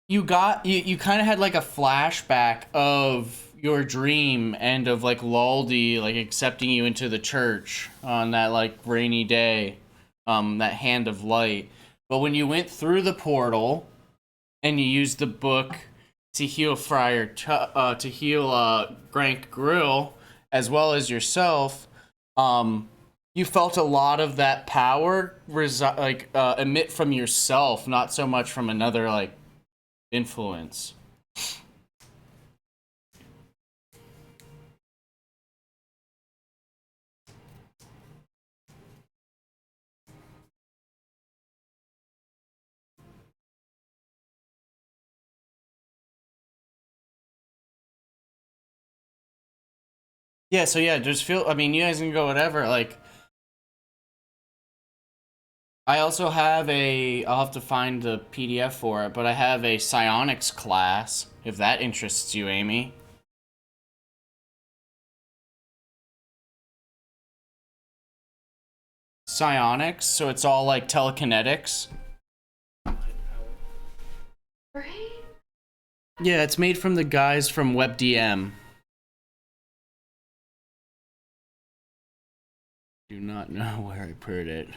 you kind of had like a flashback of your dream and of like Laldi like accepting you into the church on that like rainy day, that hand of light. But when you went through the portal and you used the book to heal Friar to heal Grank Grill as well as yourself, you felt a lot of that power emit from yourself, not so much from another like influence. Yeah, so yeah, just feel, I mean, you guys can go whatever, like, I also have I'll have to find the PDF for it, but I have a psionics class, if that interests you, Amy. Psionics, so it's all like telekinetics. Right? Yeah, it's made from the guys from WebDM. Do not know where I put it.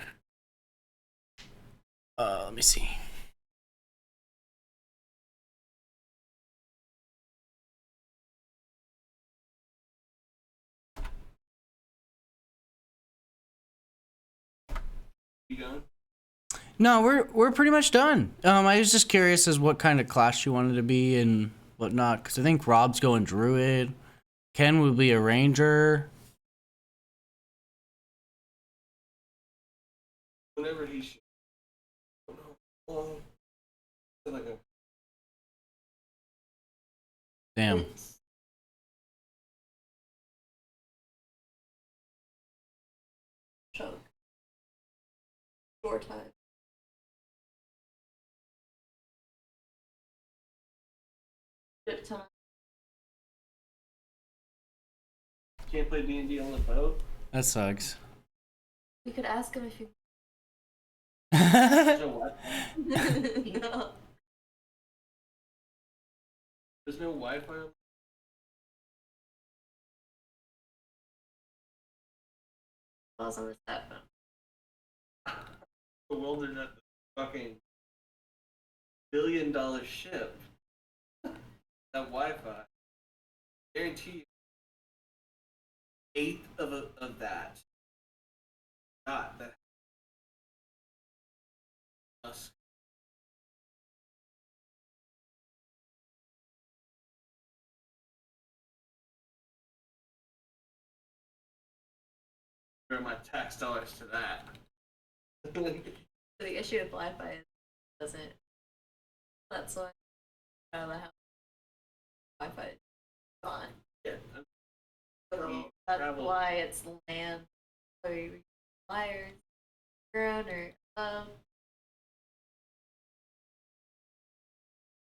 Let me see. You done? No, we're pretty much done. I was just curious as what kind of class you wanted to be and whatnot, because I think Rob's going druid. Ken will be a ranger. Whenever he should. Oh, no. Like a... Damn. Choke. Door time. Good time. Can't play D&D on the boat? That sucks. You could ask him if you. There's no Wi-Fi. No. There's no Wi-Fi on... Balls on the step. The world is at the fucking $1 billion ship. That Wi-Fi. Guarantee you. eighth of that. Not that. Us. Where my tax dollars to that? The issue with Wi-Fi is it doesn't. That's why out of the house Wi-Fi is gone. Yeah. So that's why it's land. So you wires, ground or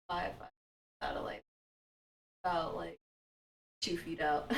Wi-Fi satellite about like 2 feet out.